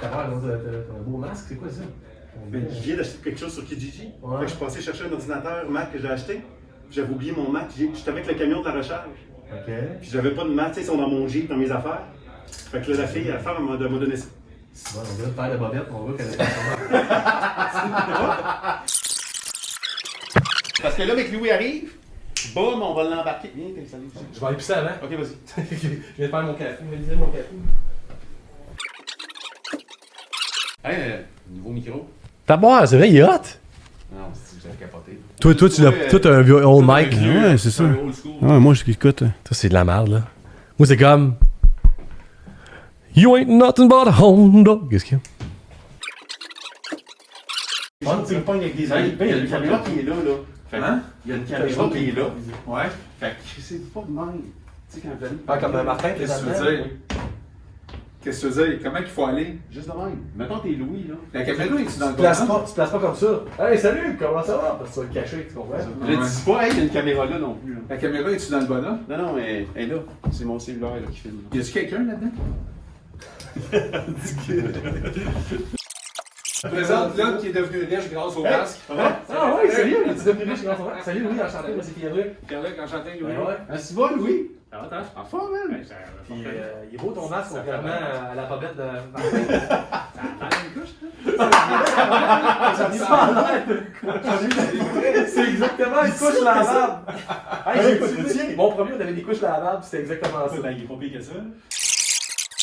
t'as un beau masque, c'est quoi ça? Je viens d'acheter quelque chose sur Kijiji. Ouais. Fait que je suis passé chercher un ordinateur Mac que j'ai acheté. J'avais oublié mon Mac. J'étais avec le camion de la recharge. Ok. Puis j'avais pas de Mac, tu sais, ils sont dans mon Jeep, dans mes affaires. Fait que là, la femme, elle m'a donné ça. C'est bon, on dirait le père de Bobette, on voit qu'elle est Parce que là, avec Louis arrive, boum, on va l'embarquer. Viens, t'es salut. Je vais aller pisser avant. Ok, vas-y. Je viens de faire mon café, je vais lisez mon café. Hey, nouveau micro. T'as boire, c'est vrai, il est hot. Non, si vous avez capoté. Toi, t'as un vieux old mic. Ouais, c'est ça. Un old school. Ouais, moi, j'écoute. Toi, c'est de la merde, là. Moi, c'est comme. You ain't nothing but a Honda. Qu'est-ce qu'il y a? Tu le pognes avec des amis. Il y a une caméra qui est là, là. Fait que, il y a une caméra qui est là. Ouais. Fait que c'est pas de même. Tu sais, quand vous allez. Pas comme Martin, Qu'est-ce que tu veux dire? Qu'est-ce que tu veux dire? Comment il faut aller? Juste de même. Mettons t'es Louis, là. La caméra, est-tu dans le Tu te bon? places pas comme ça. Hey, salut, comment ça va? Parce que tu vas te cacher, tu comprends? Je dis pas, hey, il y a une caméra là non plus. Là. La caméra, est-tu dans le bas là? Non, non, elle est là. C'est mon cellulaire là, qui filme. Y a-tu quelqu'un là-dedans? Présente l'homme qui est devenu riche grâce au masque. Ah ouais, sérieux, tu devenu riche grâce au masque. Salut Louis, enchanté, moi c'est Pierre-Luc. Pierre-Luc, enchanté, Louis. Ouais. Ah, tu vas, Louis? Ça va, t'as? En forme, man. Puis il est beau ton masque, contrairement à la Bobette de Martin. Ça me pas l'air. C'est exactement une couche lavable. Hey, j'ai mon premier, on avait des couches lavables, c'était exactement ça. Il est pas pire que ça.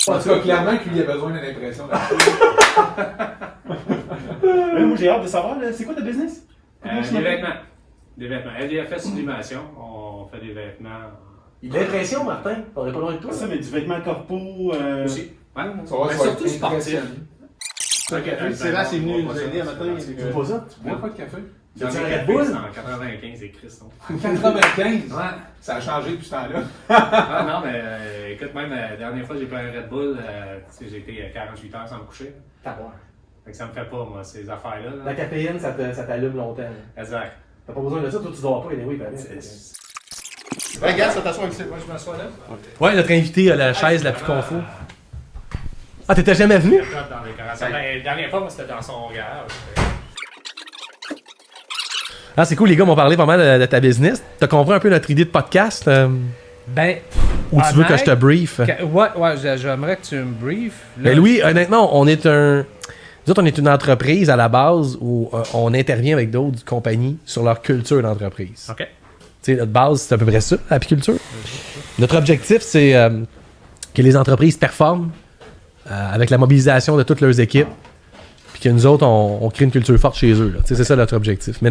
En tout cas, clairement qu'il y a besoin d'une impression. Moi, j'ai hâte de savoir, là, c'est quoi ta business? Des vêtements. Des vêtements. LDFS Sublimation, on fait des vêtements. Il a l'impression, Martin, on est pas loin de toi. Ça, mais du vêtement corpo. Aussi. Ouais, Ça va, mais ça va surtout être sportif. impressionnant. Sébastien est venu nous aider un matin. Tu vois ça? Tu bois pas de café? Dans C'est un les Red cafés, Bull? c'est en 95 et Christ. 95? Ouais. Ça a changé depuis ce temps-là. Ah non, mais écoute, même la dernière fois que j'ai pris un Red Bull, tu sais, j'ai été 48 heures sans me coucher. T'as boire. Fait que ça me fait pas, moi, ces affaires-là. là. La caféine, ça t'allume longtemps. Exact. T'as pas besoin de ça, toi tu dors pas, anyway, ben. Regarde, ça t'assoit ici. Moi, je m'assois là. Ouais, notre invité a la chaise la plus confort. Ah, t'étais jamais venu? Dans les garages. La dernière fois, moi, c'était dans son garage. Ah, c'est cool, les gars m'ont parlé pas mal de ta business. T'as compris un peu notre idée de podcast? Ben. Ou tu veux que je te brief? Ouais, j'aimerais que tu me briefes. Ben Louis, honnêtement, on est nous autres, on est une entreprise à la base où on intervient avec d'autres compagnies sur leur culture d'entreprise. OK. Tu sais, notre base, c'est à peu près ça, l'apiculture. Notre objectif, c'est que les entreprises performent avec la mobilisation de toutes leurs équipes, puis que nous autres, on crée une culture forte chez eux. Là. Tu sais, c'est ça notre objectif. Mais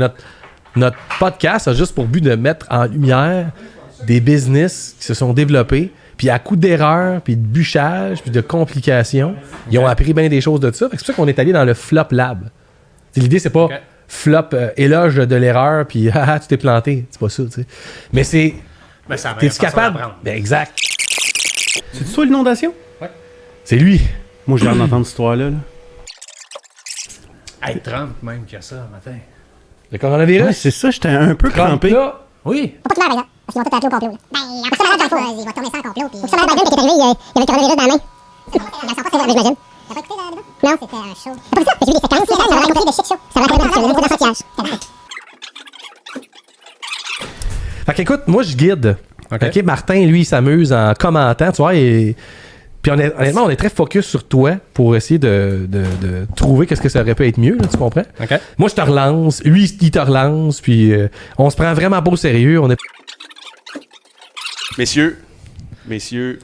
notre podcast a juste pour but de mettre en lumière des business qui se sont développés, puis à coup d'erreurs, puis de bûchage, puis de complications, ils ont appris bien des choses de ça. Fait que c'est pour ça qu'on est allé dans le Flop Lab. T'sais, l'idée, c'est pas flop, éloge de l'erreur, puis tu t'es planté. C'est pas ça, tu sais. Mais c'est... Mais ça T'es-tu capable? Ben exact. C'est toi l'inondation? C'est lui. Moi, j'ai hâte d'entendre cette histoire-là. Là. Hey, Trump même qui a ça un matin. Le coronavirus? Ouais, c'est ça, j'étais un peu Trump, crampé. là, oui. Pas clair, là. Parce qu'ils vont tout appeler au complot. Là. Ben, il ça malade dans le fond. Il va tourner ça en complot. Puis. Ça malade Biden, qui est arrivé, il y avait le coronavirus dans la main. J'imagine. T'as pas écouté là? Non, c'était un show. T'as pas vu ça? J'ai vu des séquences. Ça va compris de shit show. Ça va être dans l'enfantillage. Fait qu'écoute, moi, je guide. OK, Martin, lui, il s'amuse en commentant, tu vois, et... Puis honnêtement, on est très focus sur toi pour essayer de trouver qu'est-ce que ça aurait pu être mieux, là, tu comprends? OK. Moi, je te relance, lui, il te relance, puis on se prend vraiment pas au sérieux. On est... Messieurs,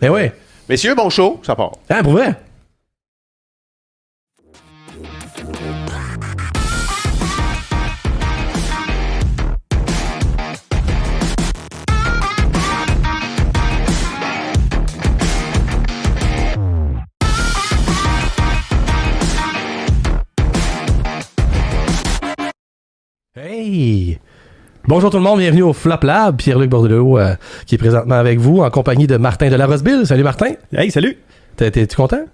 Ben ouais. messieurs, bon show, ça part. Ah, pour vrai? Hey! Bonjour tout le monde, bienvenue au Flop Lab. Pierre-Luc Bordelot qui est présentement avec vous en compagnie de Martin de la Roseville. Salut Martin! Hey, salut! T'es-tu content?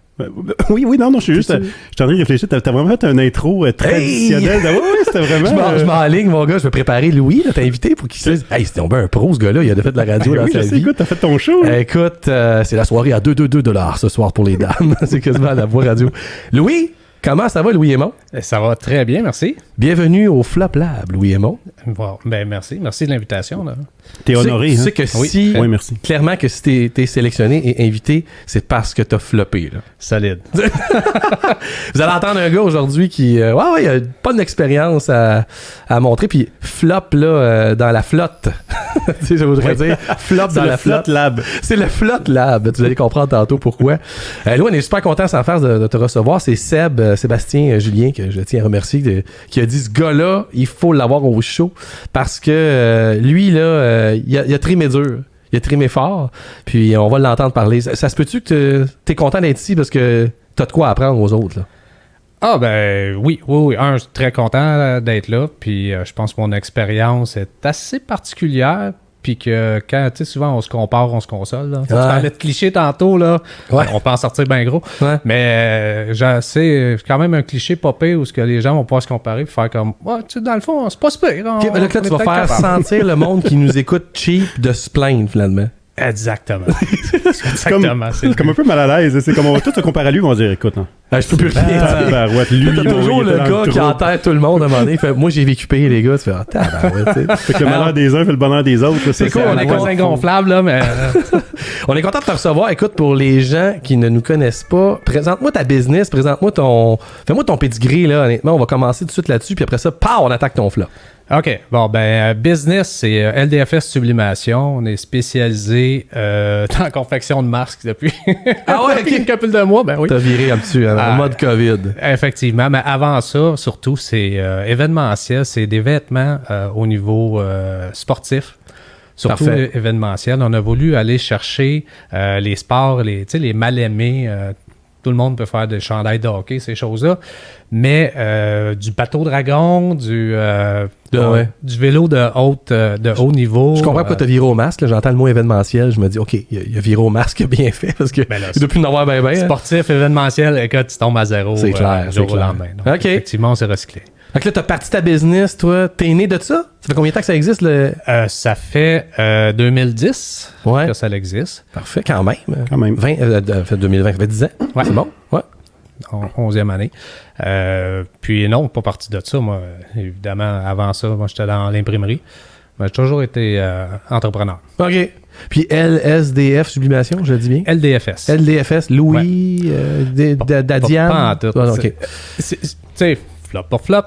Oui, non, je suis juste. Je suis en train de réfléchir. T'as vraiment fait un intro traditionnel. Oui, c'était vraiment. Je m'enligne, mon gars. Je vais préparer Louis, là, t'as invité pour qu'il se dise hey, c'était un pro, ce gars-là. Il a fait de la radio dans oui, sa je sais, vie. écoute, t'as fait ton show. Écoute, c'est la soirée à 2,22$ ce soir pour les dames. C'est quasiment la voix radio. Louis, comment ça va, Louis Aymon? Ça va très bien, merci. Bienvenue au Flop Lab, Louis Aymon. Bon, ben merci. Merci de l'invitation. Là. T'es honoré, Tu hein? sais que si... Oui, merci. Clairement que si t'es sélectionné et invité, c'est parce que t'as floppé, là. Solide. Vous allez entendre un gars aujourd'hui qui... il a pas d'expérience à montrer, puis flop, là, dans la flotte. Tu sais, je voudrais dire flop dans la flotte. Lab. C'est le Flop Lab. Tu allez comprendre tantôt pourquoi. Louis, on est super content sans faire de te recevoir. C'est Sébastien Julien, que je tiens à remercier, qui a dit ce gars-là, il faut l'avoir au show parce que lui, là, il a trimé dur. Il a trimé fort. Puis on va l'entendre parler. Ça se peut-tu que t'es content d'être ici parce que t'as de quoi apprendre aux autres, là? Ah ben oui. Je suis très content d'être là. Puis je pense que mon expérience est assez particulière. Puis que quand, tu sais, souvent on se compare, on se console. Là. Tu parlais de clichés tantôt, là. Ouais. On peut en sortir bien gros. Ouais. Mais c'est quand même un cliché popé où ce que les gens vont pouvoir se comparer et faire comme, ouais, tu sais, dans le fond, c'est pas super. Okay, là, tu vas faire sentir le monde qui nous écoute cheap de se plaindre, finalement. Exactement. C'est comme un peu mal à l'aise. C'est comme on va tout se comparer à lui, on va dire, écoute, non. Je peux plus rien dire. Tabarouette, lui, T'as toujours le gars qui enterre tout le monde à un moment donné. Fait, moi, j'ai vécu pire, les gars. Tu fais, tabarouette, fait que le malheur des uns fait le bonheur des autres. Là, c'est cool, on est comme gonflable, là, mais... On est content de te recevoir. Écoute, pour les gens qui ne nous connaissent pas, présente-moi ta business, fais-moi ton pedigree, là, honnêtement. On va commencer tout de suite là-dessus, puis après ça, on attaque ton flop. OK. Bon, business, c'est LDFS Sublimation. On est spécialisé dans la confection de masques depuis une couple de mois. Ben oui. T'as viré un petit en mode COVID. Effectivement. Mais avant ça, surtout, c'est événementiel. C'est des vêtements au niveau sportif. Surtout événementiel. On a voulu aller chercher les sports, les mal-aimés. Tout le monde peut faire des chandails de hockey, ces choses-là. Mais du bateau dragon, du vélo de haut niveau. Je comprends pourquoi tu as viré au masque. Là. J'entends le mot événementiel. Je me dis, OK, il a viré au masque bien fait parce que il doit plus en avoir bien. Sportif, événementiel, écoute, tu tombes à zéro. C'est clair. Jour au lendemain. Donc, OK. Effectivement, on s'est recyclé. Donc là, tu as parti ta business, toi. T'es né de ça? Ça fait combien de temps que ça existe? Ça fait 2010 que ça existe. Parfait, quand même. 2020, ça fait 10 ans. Ouais. C'est bon? Ouais. 11e année. Puis non, pas parti de ça. Moi, évidemment, avant ça, moi, j'étais dans l'imprimerie. Mais j'ai toujours été entrepreneur. OK. Puis LSDF Sublimation, je le dis bien? LDFS. LDFS, Louis, Dadiane? Pas en tout. OK. Tu sais, flop pour flop.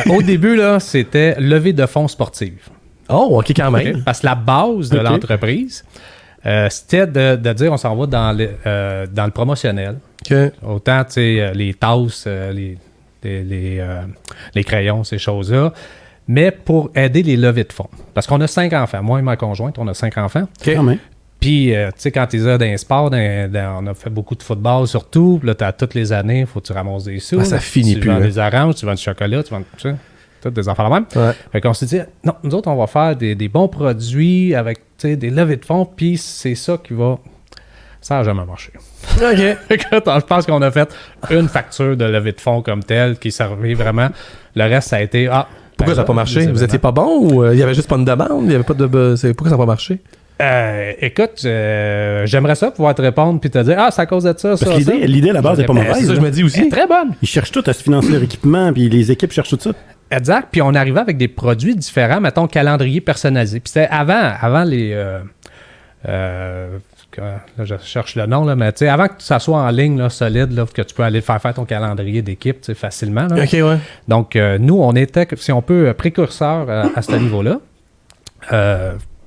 Au début, là, c'était levée de fonds sportive. Oh, OK, quand même. Okay? Parce que la base de l'entreprise, c'était de dire on s'en va dans le promotionnel. Okay. Autant, tu sais, les tasses, les crayons, ces choses-là. Mais pour aider les levées de fonds. Parce qu'on a 5 enfants. Moi et ma conjointe, on a 5 enfants. Okay. Puis, tu sais, quand tu es dans un sport, on a fait beaucoup de football surtout. Puis là, tu as toutes les années, il faut que tu ramasses des sous. Ça finit plus. Tu vends des oranges, tu vends du chocolat, tu vends tout ça. Toutes des affaires la même. Ouais. Fait qu'on s'est dit, non, nous autres, on va faire des bons produits avec, tu sais, des levées de fonds. Puis, c'est ça qui va... Ça n'a jamais marché. OK. Je pense qu'on a fait une facture de levée de fonds comme telle qui servait vraiment. Le reste, ça a été... Pourquoi ça n'a pas marché? Vous étiez pas bon ou il y avait juste pas une demande? Il y avait pas de... Pourquoi ça n'a pas marché? Écoute, j'aimerais ça pouvoir te répondre puis te dire c'est à cause de ça, parce que l'idée à la base n'est pas mauvaise. C'est ça que je me dis aussi. Elle est très bonne. Ils cherchent tout à se financer leur équipement puis les équipes cherchent tout ça. Exact. Puis on arrivait avec des produits différents, mettons calendrier personnalisé. Puis c'était avant les... là, je cherche le nom, là, mais avant que ça soit en ligne là, solide, là, que tu peux aller faire ton calendrier d'équipe facilement. Là. OK, ouais. Donc, nous, on était, si on peut, précurseurs à ce niveau-là.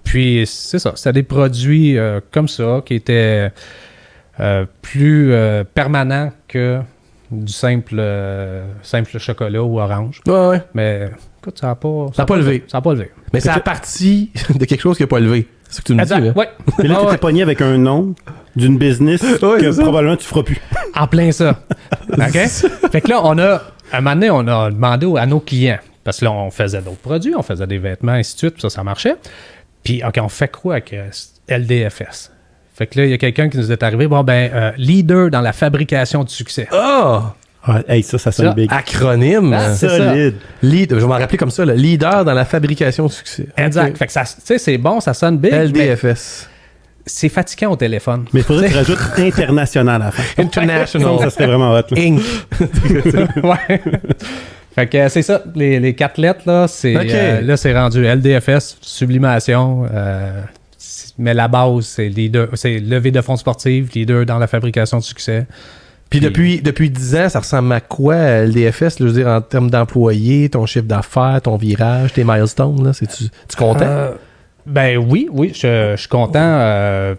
Puis, c'est ça. C'était des produits comme ça qui étaient plus permanents que du simple chocolat ou orange. Ouais. Mais, écoute, ça n'a pas levé. Ça n'a pas levé. Mais c'est à partie de quelque chose qui n'a pas levé. C'est ce que tu me dis, là. Ouais. Et là, tu étais pogné avec un nom d'une business que probablement tu feras plus. En plein ça. OK? Fait que là, un moment donné, on a demandé à nos clients, parce que là, on faisait d'autres produits, on faisait des vêtements, ainsi de suite, puis ça marchait. Puis, OK, on fait quoi avec LDFS? Fait que là, il y a quelqu'un qui nous est arrivé. Bon, leader dans la fabrication du succès. Oh! Ah, hey, ça sonne Ça, big. Acronyme. c'est Solide. Je vais m'en rappeler comme ça, là. Leader dans la fabrication de succès. Exact. Ok. Fait que ça, tu sais, c'est bon, ça sonne big. Mais LDFS. c'est fatigant au téléphone. Mais il faudrait que tu rajoutes international à la fin. International. Ça serait vraiment hot. Là. Inc. Ouais. Fait que c'est ça, les 4 lettres, là, c'est là, c'est rendu LDFS, sublimation. Mais la base, c'est leader, c'est levée de fonds sportifs, leader dans la fabrication de succès. Puis depuis 10 ans, ça ressemble à quoi, LDFS? Là, je veux dire, en termes d'employés, ton chiffre d'affaires, ton virage, tes milestones, là, tu content? Ben oui, je suis content.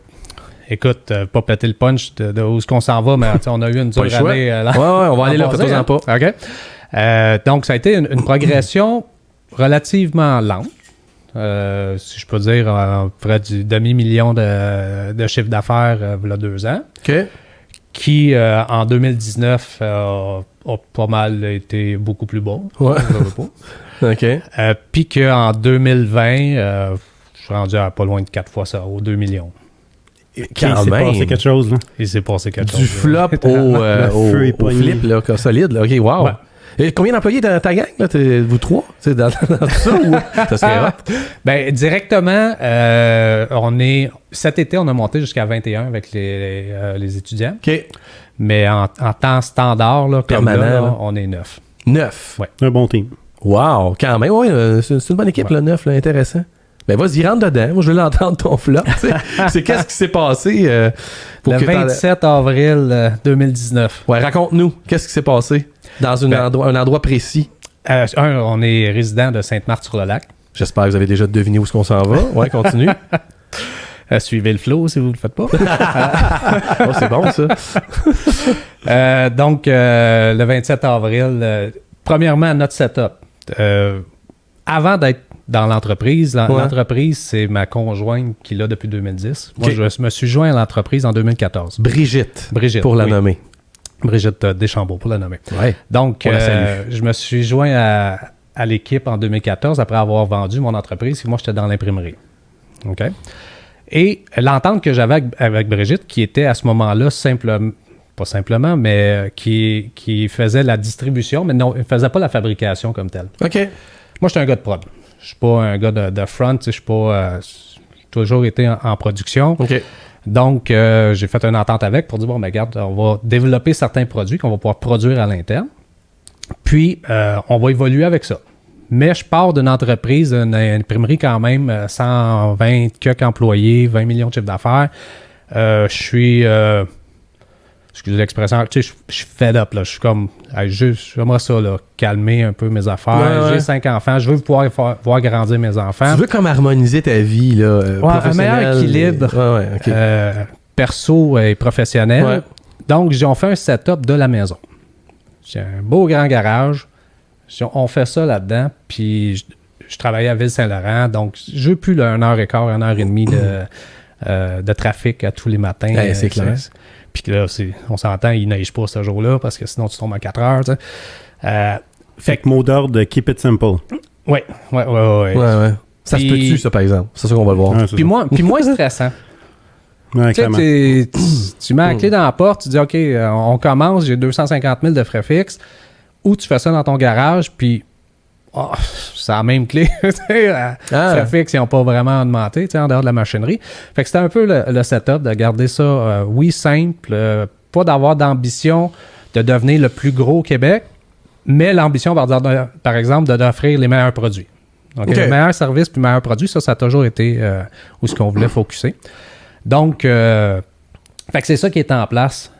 Écoute, pas péter le punch de où est-ce qu'on s'en va, mais on a eu une dure année. Ouais, on va aller là, fais-toi-en pas. OK. Donc, ça a été une progression relativement lente. Si je peux dire, près du demi-million de chiffre d'affaires il y a 2 ans. OK. Qui, en 2019, a pas mal été beaucoup plus bon. Ouais. OK. Puis qu'en 2020, je suis rendu à pas loin de 4 fois ça, aux 2 millions. Quand Il s'est même. passé quelque chose. Là. Il s'est passé quelque chose. Du flop feu est au pogné. flip, là, solide. Là. OK, wow. Ouais. Et combien d'employés dans ta gang? Là? Vous 3? Dans tout ça? Ou... Ça serait hot. Ben, directement, cet été, on a monté jusqu'à 21 avec les étudiants. OK. Mais en temps standard, là, comme Permanent, là, là. on est 9. 9. Ouais. Un bon team. Wow, quand même. Ouais, c'est une bonne équipe, le 9, là, intéressant. Ben, vas-y, rentre dedans. Moi, je veux l'entendre, ton flop. C'est qu'est-ce qui s'est passé pour Le que 27 avril 2019. Ouais, raconte-nous. Qu'est-ce qui s'est passé dans un endroit précis? On est résident de Sainte-Marthe-sur-le-Lac. J'espère que vous avez déjà deviné où est-ce qu'on s'en va. Ouais, continue. Suivez le flow si vous ne le faites pas. Oh, c'est bon, ça. Donc, le 27 avril, premièrement, notre setup. Avant d'être dans l'entreprise, l'entreprise, c'est ma conjointe qui l'a depuis 2010. Moi, je me suis joint à l'entreprise en 2014. Brigitte, pour la oui. nommer. Brigitte Deschambault, pour la nommer. Ouais. Donc, On la salue. je me suis joint à l'équipe en 2014 après avoir vendu mon entreprise. Moi, j'étais dans l'imprimerie. OK? Et l'entente que j'avais avec Brigitte, qui était à ce moment-là pas simplement, mais qui faisait la distribution, mais non, elle ne faisait pas la fabrication comme telle. OK. Moi, je suis un gars de prod. Je suis pas un gars de front. Je suis pas... j'ai toujours été en production. OK. Donc, j'ai fait une entente avec pour dire, bon, regarde, on va développer certains produits qu'on va pouvoir produire à l'interne. Puis, on va évoluer avec ça. Mais je pars d'une entreprise, une imprimerie quand même, 120 quelques employés, 20 millions de chiffre d'affaires. Je suis... excusez l'expression, tu sais, je suis fed up, là. Je suis comme, j'aimerais ça, là, calmer un peu mes affaires. Ouais. J'ai 5 enfants, je veux pouvoir voir grandir mes enfants. Tu veux comme harmoniser ta vie, là, Un meilleur équilibre perso et professionnel. Ouais. Donc, on fait un setup de la maison. J'ai un beau grand garage. On fait ça là-dedans, puis je travaillais à Ville-Saint-Laurent, donc je veux plus 1h15, 1h30 de trafic à tous les matins. C'est clair. Puis là, on s'entend, il neige pas ce jour-là, parce que sinon tu tombes à 4 heures. Tu sais. Fait que mot d'ordre, keep it simple. Oui. Ça se Puis- peut-tu, ça, par exemple? C'est ça qu'on va le voir. Ouais, c'est Puis ça. moins stressant. Ouais, Tu sais, clairement. tu mets la clé dans la porte, tu dis, OK, on commence, j'ai 250 000 de frais fixes. Ou tu fais ça dans ton garage, puis c'est la même clé. Frais fixes, ils n'ont pas vraiment augmenté en dehors de la machinerie. Fait que c'était un peu le setup de garder ça, simple, pas d'avoir d'ambition de devenir le plus gros au Québec, mais l'ambition, par exemple, d'offrir les meilleurs produits. Donc, OK. les meilleurs services puis les meilleurs produits, ça a toujours été où ce qu'on voulait focuser. Donc, fait que c'est ça qui est en place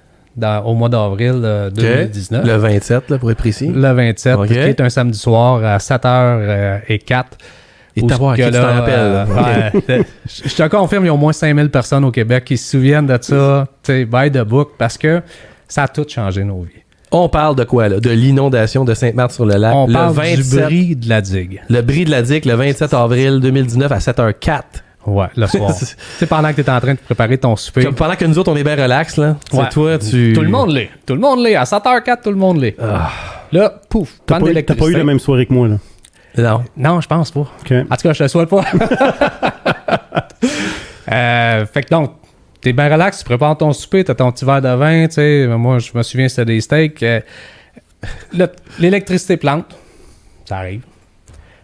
au mois d'avril 2019. Le 27, là, pour être précis. Le 27, OK. qui est un samedi soir à 7h04. Et t'avoir qui tu t'en rappelles. Je te confirme, il y a au moins 5000 personnes au Québec qui se souviennent de ça, tu sais, by the book, parce que ça a tout changé nos vies. On parle de quoi, là? De l'inondation de Sainte-Marthe-sur-le-Lac. On le parle 27, du bris de la digue. Le bris de la digue, le 27 avril 2019 à 7h04. Ouais, le soir. Tu sais, pendant que tu es en train de préparer ton souper. Comme pendant que nous autres, on est bien relax, là. Ouais. C'est toi, tu... Tout le monde l'est. Tout le monde l'est. À 7h04, tout le monde l'est. Là, pouf, T'as panne pas d'électricité. eu la même soirée que moi, là. Non. Non, je pense pas. OK. En tout cas, je te le souhaite pas. Fait que donc, t'es bien relax, tu prépares ton souper, t'as ton petit verre de vin, tu sais. Moi, je me souviens, c'était des steaks. L'électricité plante, ça arrive.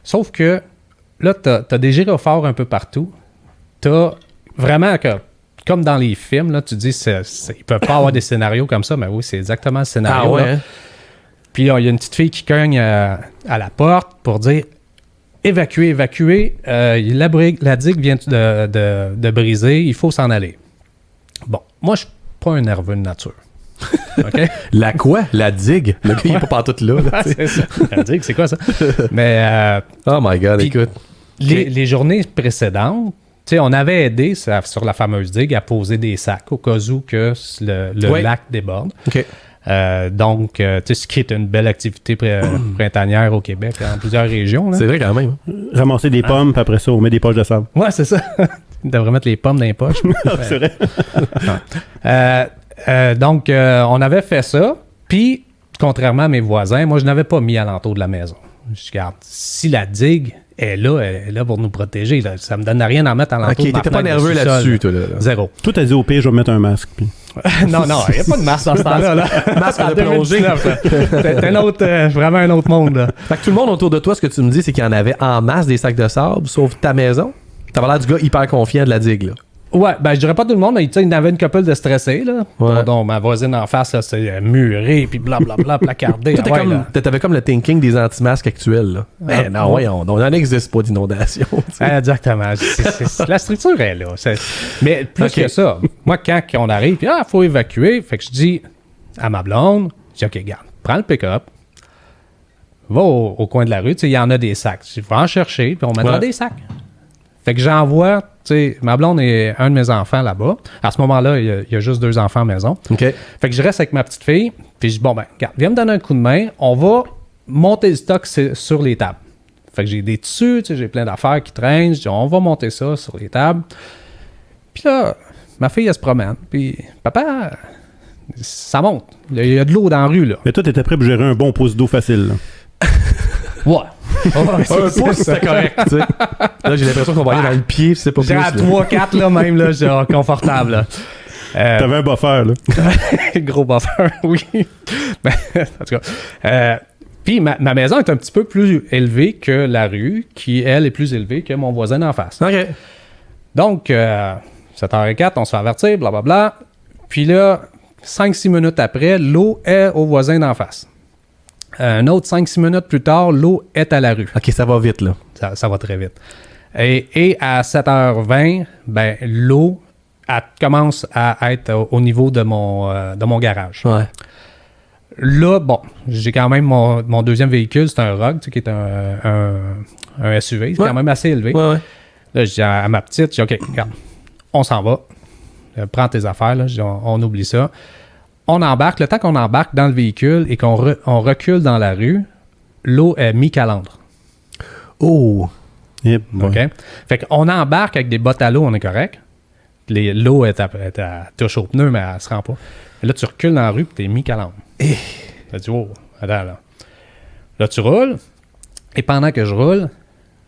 Sauf que là, t'as des gyrophares un peu partout. T'as vraiment que, comme dans les films, là, tu dis, ils peuvent pas avoir des scénarios comme ça, mais oui, c'est exactement le scénario. Ah ouais, là. hein? Puis il y a une petite fille qui cogne à la porte pour dire évacuer. La digue vient de briser, il faut s'en aller. Bon, moi, je suis pas un nerveux de nature. OK? La quoi? La digue? Le gars, il est pas partout là. C'est ça. La digue, c'est quoi ça? Mais. Oh my God, puis, écoute. Les journées précédentes, tu sais, on avait aidé sur la fameuse digue à poser des sacs au cas où que le lac déborde. OK. Donc, tu sais, ce qui est une belle activité printanière au Québec, en plusieurs régions. Là. C'est vrai quand même. Ramasser des pommes, puis après ça, on met des poches de sable. Ouais, c'est ça. On devrait mettre les pommes dans les poches. C'est vrai. Donc, on avait fait ça. Puis, contrairement à mes voisins, moi, je n'avais pas mis alentour de la maison. Je regarde, si la digue elle est là pour nous protéger, là, ça me donne rien d'en mettre alentour de ma t'étais pas fenêtre nerveux de sous-sol, là-dessus, toi. Là. Zéro. Toi, t'as dit au pire, je vais mettre un masque. Puis... non, il n'y a pas de masque dans ce temps-là. Là. Masque de plongée. C'est vraiment un autre monde. Là. Fait que tout le monde autour de toi, ce que tu me dis, c'est qu'il y en avait en masse des sacs de sable, sauf ta maison. T'avais l'air du gars hyper confiant de la digue, là. Ouais, ben je dirais pas tout le monde, mais il y en avait une couple de stressés, là. Ouais. Donc, ma voisine en face, là, c'est muré, puis blablabla, placardé. T'avais comme le thinking des anti-masques actuels, là. Mais non, voyons, on n'en existe pas d'inondation. Exactement. La structure est là. Mais plus que ça, moi, quand on arrive, puis faut évacuer, fait que je dis à ma blonde, je dis, OK, garde, prends le pick-up, va au coin de la rue, tu sais, il y en a des sacs. Je vais en chercher, puis on mettra des sacs. Fait que j'envoie, tu sais, ma blonde et un de mes enfants là-bas. À ce moment-là, il y a juste 2 enfants à la maison. OK. Fait que je reste avec ma petite fille, puis je dis, bon, ben, regarde, viens me donner un coup de main, on va monter le stock sur les tables. Fait que j'ai des tissus, tu sais, j'ai plein d'affaires qui traînent, je dis, on va monter ça sur les tables. Puis là, ma fille, elle se promène, puis papa, ça monte. Il y a de l'eau dans la rue, là. Mais toi, t'étais prêt pour gérer un bon pouce d'eau facile, là. Ouais. Un pouce, c'est correct, tu sais. Là, j'ai l'impression qu'on va aller dans le pied, c'est pas plus. J'ai à 3-4, là, même, là, genre, confortable, là. T'avais un buffer, là. Gros buffer, oui. Ben, en tout cas. Puis ma maison est un petit peu plus élevée que la rue, qui, elle, est plus élevée que mon voisin en face. OK. Donc, 7h04, on se fait avertir, blablabla. Puis là, 5-6 minutes après, l'eau est au voisin d'en face. Un autre 5-6 minutes plus tard, l'eau est à la rue. OK, ça va vite, là. Ça va très vite. Et à 7h20, ben, l'eau commence à être au niveau de mon garage. Ouais. Là, bon, j'ai quand même mon deuxième véhicule, c'est un Rogue, tu sais, qui est un SUV, c'est quand même assez élevé. Ouais. Là, je dis à ma petite, je dis, OK, regarde, on s'en va. Prends tes affaires, là, je dis, on oublie ça. On embarque. Le temps qu'on embarque dans le véhicule et qu'on recule dans la rue, l'eau est mi-calandre. Oh! Yep, bon. OK? Fait qu'on embarque avec des bottes à l'eau, on est correct. L'eau est à touche au pneu, mais elle se rend pas. Et là, tu recules dans la rue et t'es mi-calandre. Tu dis, oh, attends, là. Là, tu roules. Et pendant que je roule,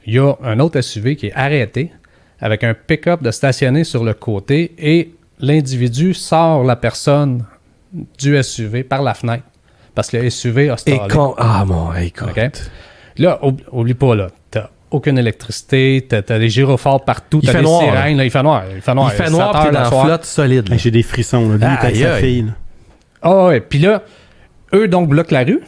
il y a un autre SUV qui est arrêté avec un pick-up de stationné sur le côté et l'individu sort la personne du SUV par la fenêtre parce que le SUV a stallé. Ah, mon, écoute. Okay? Là, oublie pas, là, t'as aucune électricité, t'as des gyrophares partout, t'as des sirènes, là, il fait noir. Il fait noir, puis dans la flotte solide. Hey, j'ai des frissons, là. Lui, avec sa fille, là. Ah ouais, puis là, eux, donc, bloquent la rue.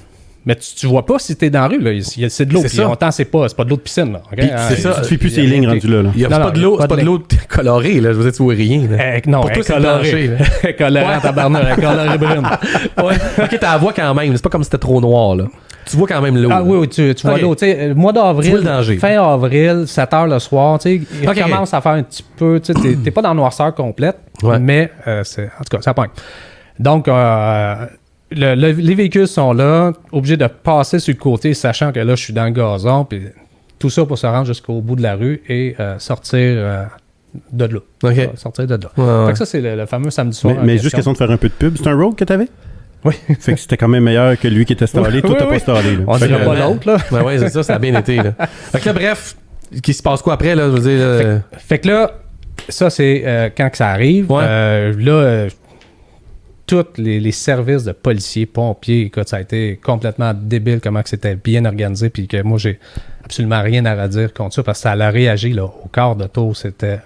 Mais tu vois pas si t'es dans la rue, là. C'est de l'eau. Puis longtemps, c'est pas de l'eau de piscine, là. Okay? C'est ça. Tu ne fais plus ces lignes rendues là. C'est pas de l'eau colorée, là. Je vous dis, tu vois rien. Non, pour toi, c'est coloré. Coloré en tabarnak, coloré brune. Ouais. OK, t'as la voix quand même. C'est pas comme si c'était trop noir, là. Tu vois quand même l'eau. Ah oui, tu vois l'eau. Tu sais, mois d'avril, fin avril, 7h le soir, tu sais, il commence à faire un petit peu, tu sais, t'es pas dans la noirceur complète, mais en tout cas, ça pointe. Donc, les véhicules sont là, obligés de passer sur le côté, sachant que là, je suis dans le gazon, puis tout ça pour se rendre jusqu'au bout de la rue et sortir de là. Okay. Sortir de là. Ouais. Fait que ça, c'est le fameux samedi soir. Mais juste question de faire un peu de pub. C'est un Rogue que t'avais? Oui. Fait que c'était quand même meilleur que lui qui était stallé. Toi, t'as pas stallé. Là. On dirait pas l'autre, là. Oui, c'est ça a bien été. Là. Fait que là, bref, qui se passe quoi après, là? Je veux dire, fait que là, ça, c'est quand que ça arrive. Ouais. Tous les services de policiers, pompiers, écoute, ça a été complètement débile comment que c'était bien organisé, puis que moi, j'ai absolument rien à redire contre ça, parce que ça a réagi là, au quart de tour. C'était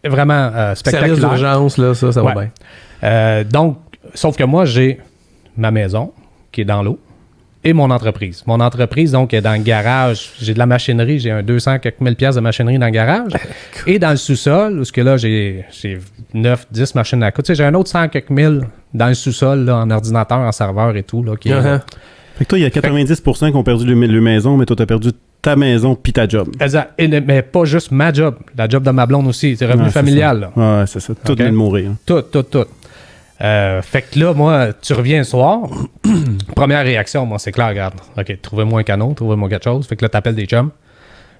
vraiment spectaculaire. Service d'urgence, là, ça va bien. Donc, sauf que moi, j'ai ma maison qui est dans l'eau et mon entreprise. Mon entreprise, donc, est dans le garage. J'ai de la machinerie, j'ai un 200 quelques mille piastres de machinerie dans le garage. Et dans le sous-sol, où ce que là, j'ai 9, 10 machines à coudre. Tu sais, j'ai un autre 100 quelques mille dans le sous-sol, là, en ordinateur, en serveur et tout, là, qui est là. Fait que toi, il y a 90% qui ont perdu le maison, mais toi, t'as perdu ta maison puis ta job. Exact. Mais pas juste ma job, la job de ma blonde aussi. C'est revenu familial, là. Ouais, c'est ça. Tout vient de mourir. Tout. Fait que là, moi, tu reviens le soir. Première réaction, moi, c'est clair, regarde. OK, trouvez-moi un canot, trouvez-moi quelque chose. Fait que là, t'appelles des chums.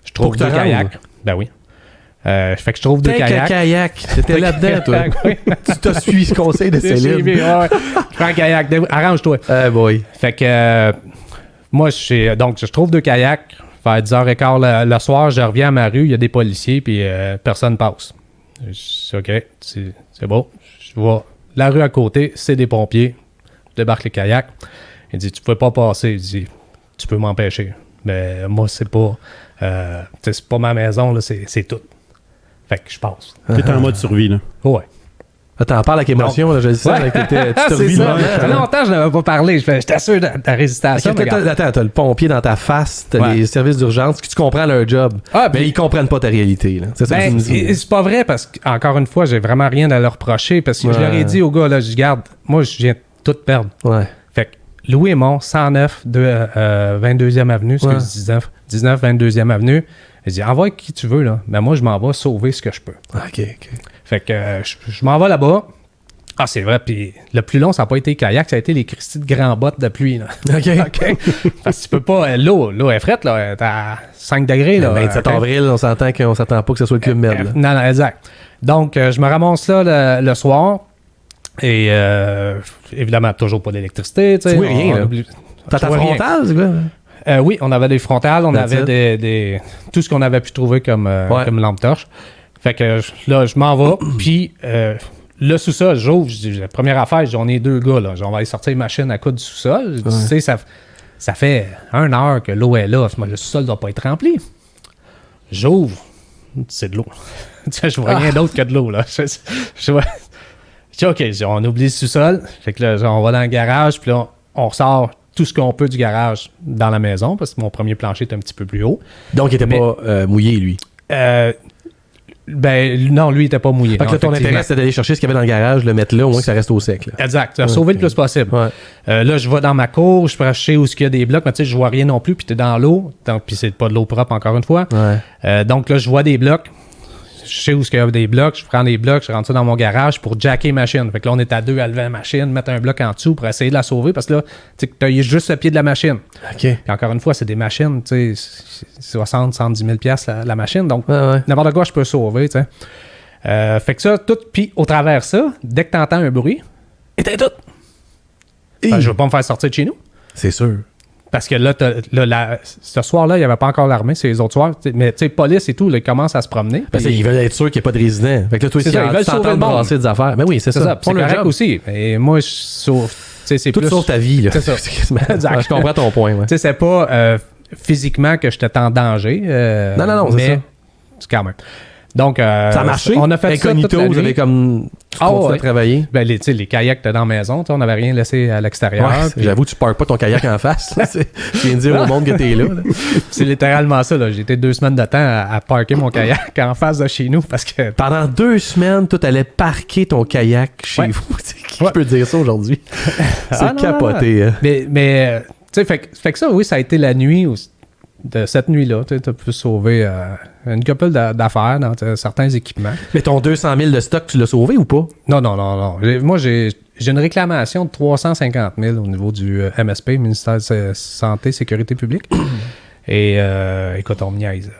Je trouve 2 kayaks. Ben oui. Fait que je trouve 2 kayaks. Kayak. C'était là-dedans, toi. Tu t'as suivi ce conseil de Céline. Je prends un kayak. Arrange-toi. Boy. Fait que moi, donc, je trouve 2 kayaks. Vers 10h15 le soir, je reviens à ma rue. Il y a des policiers, puis personne passe. Je dis, OK, c'est bon. Je vois la rue à côté, c'est des pompiers. Je débarque les kayaks. Il dit, tu peux pas passer. Il dit, tu peux m'empêcher. Mais moi, c'est pas ma maison, là, c'est tout. Fait que je passe. T'es en mode survie, là. Ouais. T'en parles avec émotion, là, je le sais. Ouais. Tu te C'est ça. Ça fait longtemps que je n'avais pas parlé. J'étais sûr de résister à ça. Attends, t'as le pompier dans ta face, t'as les services d'urgence, tu comprends leur job. Mais ils comprennent pas ta réalité. Là. C'est ça que tu me dis. C'est pas vrai parce qu'encore une fois, j'ai vraiment rien à leur reprocher parce que je leur ai dit au gars, là, je garde, moi, je viens de tout perdre. Ouais. Fait que Louis Aymon, 109 de 22e Avenue, 19, 22e Avenue. Il dit, envoie qui tu veux, là. Mais moi, je m'en vais sauver ce que je peux. OK. Fait que je m'en vais là-bas. Ah, c'est vrai. Puis le plus long, ça n'a pas été les kayaks, ça a été les Christy de grands bottes de pluie, là. OK. Parce que tu peux pas... L'eau est frette, là. T'es à 5 degrés, là. 27 avril, on s'entend qu'on s'attend pas que ce soit le Club Med, là. Non, exact. Donc, je me ramasse là le soir. Et évidemment, toujours pas d'électricité, tu sais. Oui, rien, là. T'as ta frontale, c'est quoi? Oui, on avait des frontales, on avait des tout ce qu'on avait pu trouver comme lampe torche. Fait que là, je m'en vais, puis le sous-sol, j'ouvre, je dis, la première affaire, j'en ai 2 gars, là. On va aller sortir les machines à coudre du sous-sol. Tu sais, ça fait 1 heure que l'eau est là. Le sous-sol ne doit pas être rempli. J'ouvre, c'est de l'eau. Je vois rien d'autre que de l'eau, là. Je vois... OK, on oublie le sous-sol. Fait que là, on va dans le garage, puis là, on ressort tout ce qu'on peut du garage dans la maison, parce que mon premier plancher est un petit peu plus haut. Donc, il était pas mouillé, lui? Non, lui, il était pas mouillé. Fait que là, ton intérêt, c'était d'aller chercher ce qu'il y avait dans le garage, le mettre là, au moins que ça reste au sec. Là. Exact. Sauver le plus possible. Ouais. Là, je vais dans ma cour, je peux acheter où il y a des blocs, mais tu sais, je vois rien non plus, puis t'es dans l'eau, puis c'est pas de l'eau propre, encore une fois. Ouais. Donc là, je vois des blocs. Je sais où il y a des blocs, je prends des blocs, je rentre ça dans mon garage pour jacker machine. Fait que là, on est à 2 à lever la machine, mettre un bloc en dessous pour essayer de la sauver parce que là, tu as juste le pied de la machine. OK. Puis encore une fois, c'est des machines, tu sais, 60, 110 000 $ la machine. Donc, n'importe quoi, je peux sauver, tu sais. Fait que ça, tout. Puis au travers ça, dès que tu entends un bruit, éteins tout. Je veux pas me faire sortir de chez nous. C'est sûr. Parce que là, ce soir-là, il n'y avait pas encore l'armée, c'est les autres soirs. Mais tu sais, police et tout, là, ils commencent à se promener. Parce qu'ils veulent être sûrs qu'il n'y ait pas de résidents. Fait que là, toi, ils veulent sauver le monde. Brasser des affaires. Mais oui, c'est ça. C'est correct aussi. Et moi, je sauve. C'est tout plus... sauve ta vie, là. C'est ça. Je comprends ton point. Ouais. Tu sais, c'est pas physiquement que j'étais en danger. Non, c'est ça. C'est quand même. Donc, ça a marché. On a fait Incognito, ça toute vous avez comme continué à travailler. Ben, les kayaks étaient dans la maison, on n'avait rien laissé à l'extérieur. Ouais, puis... J'avoue, tu parques pas ton kayak en face. Tu viens de dire au monde que t'es là. C'est littéralement ça. Là. J'ai été 2 semaines de temps à parker mon kayak en face de chez nous parce que... Pendant 2 semaines, toi, t'allais parquer ton kayak chez vous. Qui peut dire ça aujourd'hui? C'est capoté. Non. Mais tu sais, fait que ça, oui, ça a été la nuit aussi. De cette nuit-là, tu as pu sauver une couple d'affaires dans certains équipements. Mais ton 200 000 de stock, tu l'as sauvé ou pas? Non. Moi, j'ai une réclamation de 350 000 au niveau du MSP, Ministère de Santé et Sécurité publique. Et écoute, on me niaise.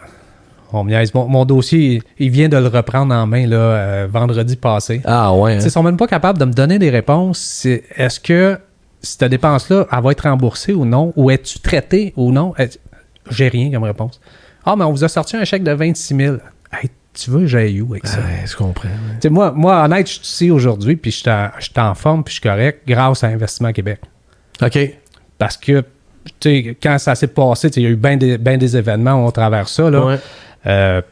Mon dossier, il vient de le reprendre en main là, vendredi passé. Ah ouais. Ils sont même pas capables de me donner des réponses. Est-ce que cette dépense-là, elle va être remboursée ou non? Ou es-tu traité ou non? J'ai rien comme réponse. Ah, mais on vous a sorti un chèque de 26 000. Hey, tu veux, j'aille où avec ça? Je comprends. Tu sais, moi, honnête, je suis ici aujourd'hui, puis je suis en forme, puis je suis correct grâce à Investissement Québec. OK. Parce que, tu sais, quand ça s'est passé, il y a eu bien des événements au travers de ça, là. Ouais.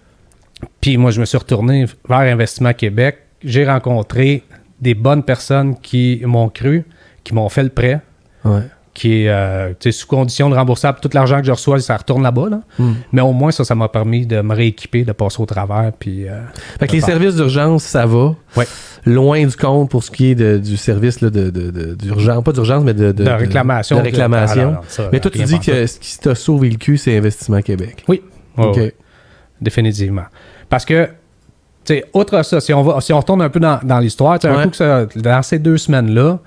Puis moi, je me suis retourné vers Investissement Québec. J'ai rencontré des bonnes personnes qui m'ont cru, qui m'ont fait le prêt, qui est sous condition de remboursable. Tout l'argent que je reçois, ça retourne là-bas. Là. Mais au moins, ça m'a permis de me rééquiper, de passer au travers. Puis, fait que les services d'urgence, ça va. Ouais. Loin du compte pour ce qui est du service là, d'urgence. Pas d'urgence, mais de réclamation. De réclamation. Non, ça, mais toi, tu dis que ce qui t'a sauvé le cul, c'est Investissement Québec. Oui. OK. Oui. Définitivement. Parce que, tu sais, outre ça, si on retourne un peu dans l'histoire, un coup que ça, dans ces 2 semaines-là,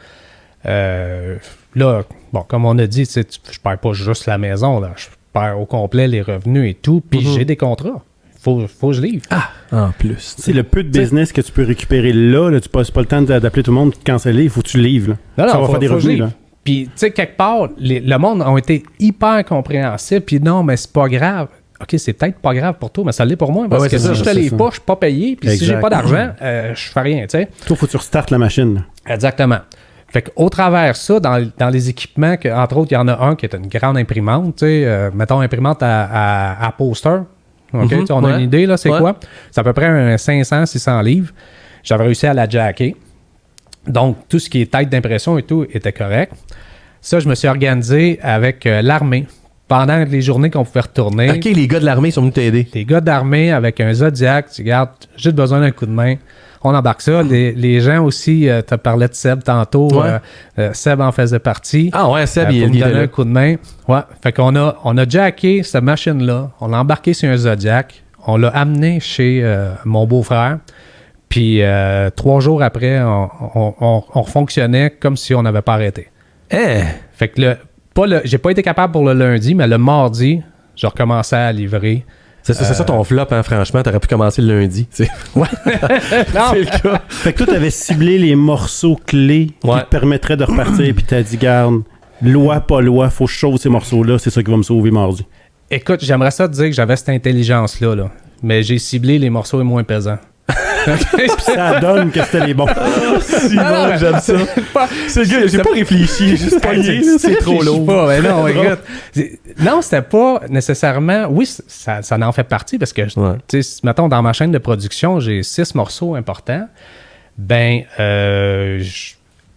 là, bon, comme on a dit, je perds pas juste la maison, là, je perds au complet les revenus et tout, puis j'ai des contrats. Faut que je livre. Ah, en plus. C'est le peu de business que tu peux récupérer là, tu passes pas le temps d'appeler tout le monde, de canceller, il faut que tu livres. Là. Non, ça va faire des revenus. Là. Puis, tu sais, quelque part, le monde a été hyper compréhensif, puis non, mais c'est pas grave. OK, c'est peut-être pas grave pour toi, mais ça l'est pour moi. Parce que si je te livre pas, je suis pas payé. Puis si j'ai pas d'argent, je fais rien, tu sais. Toi, faut que tu restartes la machine. Là. Exactement. Fait qu'au travers de ça, dans les équipements, entre autres, il y en a un qui est une grande imprimante, tu sais, mettons imprimante à poster. OK, on a une idée, là, c'est quoi? C'est à peu près un 500-600 livres. J'avais réussi à la jacker. Donc, tout ce qui est tête d'impression et tout était correct. Ça, je me suis organisé avec l'armée. Pendant les journées qu'on pouvait retourner. OK, les gars de l'armée sont venus t'aider. Les gars d'armée avec un Zodiac, tu regardes, j'ai besoin d'un coup de main. On embarque ça. Les gens aussi, tu as parlé de Seb tantôt. Seb en faisait partie. Ah ouais, Seb, il me donnait un coup de main. Ouais. Fait qu'on a jacké cette machine-là. On l'a embarqué sur un Zodiac. On l'a amené chez mon beau-frère. Puis 3 jours après, on fonctionnait comme si on n'avait pas arrêté. Fait que j'ai pas été capable pour le lundi, mais le mardi, je recommençais à livrer. C'est ça ton flop, hein, franchement. T'aurais pu commencer le lundi. Ouais. Non. C'est le cas. Fait que toi, t'avais ciblé les morceaux clés qui te permettraient de repartir, puis t'as dit, garde, loi, pas loi, faut que je sauve ces morceaux-là, c'est ça qui va me sauver mardi. Écoute, j'aimerais ça te dire que j'avais cette intelligence-là, là, mais j'ai ciblé les morceaux les moins pesants. Ça donne que c'était les bons. Simon, j'aime ça. C'est le gars, j'ai pas réfléchi, j'ai juste pogné, c'est trop lourd. Mais non, écoute. Non, c'était pas nécessairement. Oui, ça en fait partie parce que, tu sais, mettons, dans ma chaîne de production, j'ai 6 morceaux importants. Ben, tu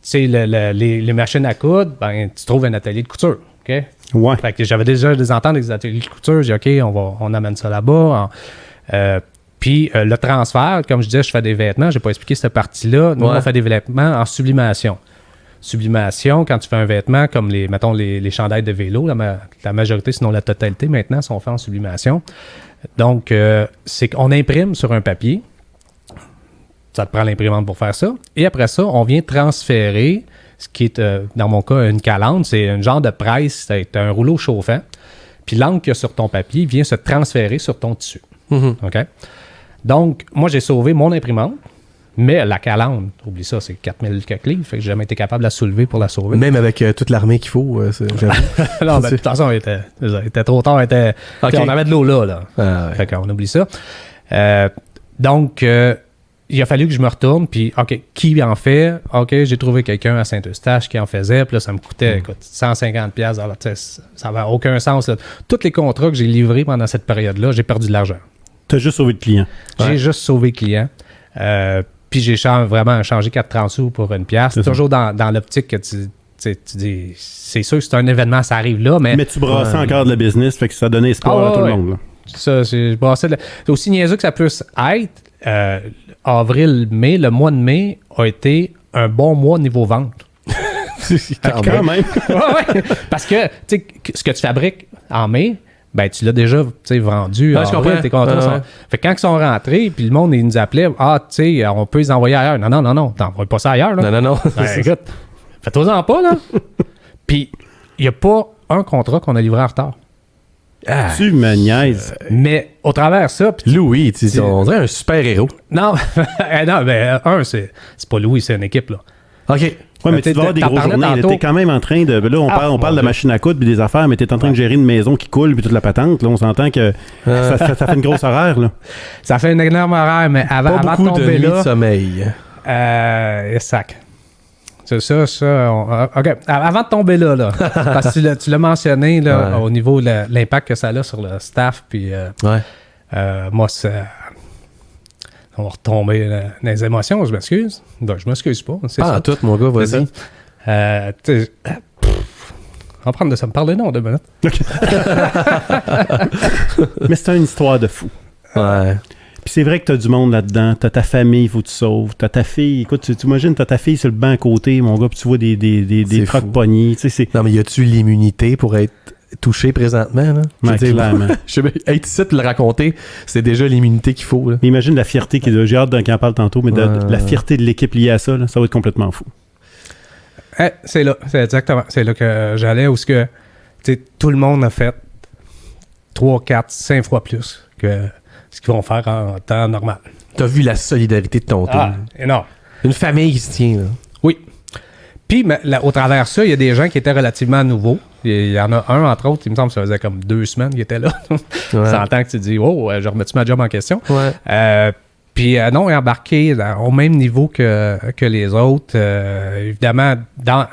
sais, les machines à coudre, ben, tu trouves un atelier de couture. OK? Ouais. Fait que j'avais déjà des ententes avec des ateliers de couture. J'ai dit, OK, on amène ça là-bas. Puis le transfert, comme je disais, je fais des vêtements. Je n'ai pas expliqué cette partie-là. Nous, on fait des vêtements en sublimation. Sublimation, quand tu fais un vêtement, comme mettons les chandails de vélo, la majorité, sinon la totalité maintenant, sont faits en sublimation. Donc, c'est qu'on imprime sur un papier. Ça te prend l'imprimante pour faire ça. Et après ça, on vient transférer, ce qui est, dans mon cas, une calandre. C'est un genre de presse, c'est un rouleau chauffant. Puis l'encre qu'il y a sur ton papier vient se transférer sur ton tissu. OK? Donc, moi, j'ai sauvé mon imprimante, mais la calandre, oublie ça, c'est 4000 quelques livres, fait que j'ai jamais été capable de la soulever pour la sauver. Même avec toute l'armée qu'il faut, j'avoue. Non, ben, de toute façon, il était trop tard. Okay. On avait de l'eau là. Fait qu'on oublie ça. Donc, il a fallu que je me retourne, puis, OK, qui en fait? OK, j'ai trouvé quelqu'un à Saint-Eustache qui en faisait, puis là, ça me coûtait, écoute, 150$. Alors, ça n'avait aucun sens. Là. Tous les contrats que j'ai livrés pendant cette période-là, j'ai perdu de l'argent. T'as juste sauvé le client. J'ai juste sauvé le client. Puis j'ai vraiment changé 4,30 sous pour une pièce. C'est toujours dans l'optique que tu dis, c'est sûr que c'est un événement, ça arrive là, mais... Mais tu brassais encore de la business, fait que ça donnait espoir à tout le monde. Là. Ça, c'est brassé. C'est aussi niaiseux que ça puisse être. Avril-mai, le mois de mai a été un bon mois niveau vente. Quand même. Ouais. Parce que, tu sais, ce que tu fabriques en mai, ben tu l'as déjà vendu. Je comprends. Tes contrats Fait que quand ils sont rentrés, puis le monde, il nous appelait, tu sais, on peut les envoyer ailleurs. Non, t'envoies pas ça ailleurs. Là. Non. Ben, écoute, fais-toi-en pas, là. Puis, il n'y a pas un contrat qu'on a livré en retard. Tu me niaises. Mais au travers de ça... Louis, on dirait un super-héros. Non, non, ben, c'est pas Louis, c'est une équipe, là. OK. Oui, mais tu vas avoir des grosses journées. T'es quand même en train de. Là, on parle de machine à coudre puis des affaires, mais t'es en train de gérer une maison qui coule puis toute la patente. Là, on s'entend que ça fait une grosse horaire. Là. Ça fait une énorme horaire, mais avant de tomber de là. De sommeil. Sac. C'est ça. OK. Avant de tomber là, parce que tu l'as mentionné là, au niveau de l'impact que ça a sur le staff, puis moi, on va retomber dans les émotions, je m'excuse. Ben, je m'excuse pas. C'est ça. Tout, mon gars, vas-y. On va prendre de ça me parler, non, 2 minutes. Okay. Mais c'est une histoire de fou. Ouais. Puis c'est vrai que t'as du monde là-dedans. T'as ta famille, il faut que tu sauves. T'as ta fille. Écoute, tu imagines, t'as ta fille sur le banc à côté, mon gars, puis tu vois des croque-poignées. Non, mais y a-tu l'immunité pour être touché présentement? Là? Ouais, clairement. Être ici, te le raconter, c'est déjà l'immunité qu'il faut. Là. Imagine la fierté j'ai hâte qu'on en parle tantôt, mais la fierté de l'équipe liée à ça, là, ça va être complètement fou. C'est exactement. C'est là que j'allais, où tout le monde a fait 3, 4, 5 fois plus que ce qu'ils vont faire en temps normal. T'as vu la solidarité de ton team. Énorme. Une famille qui se tient, là. Oui. Puis, au travers de ça, il y a des gens qui étaient relativement nouveaux. Il y en a un, entre autres, il me semble que ça faisait comme 2 semaines qu'il était là. Ça entend que tu dis, oh, je remets-tu ma job en question? Ouais. Puis non, il est embarqué au même niveau que les autres. Évidemment, dans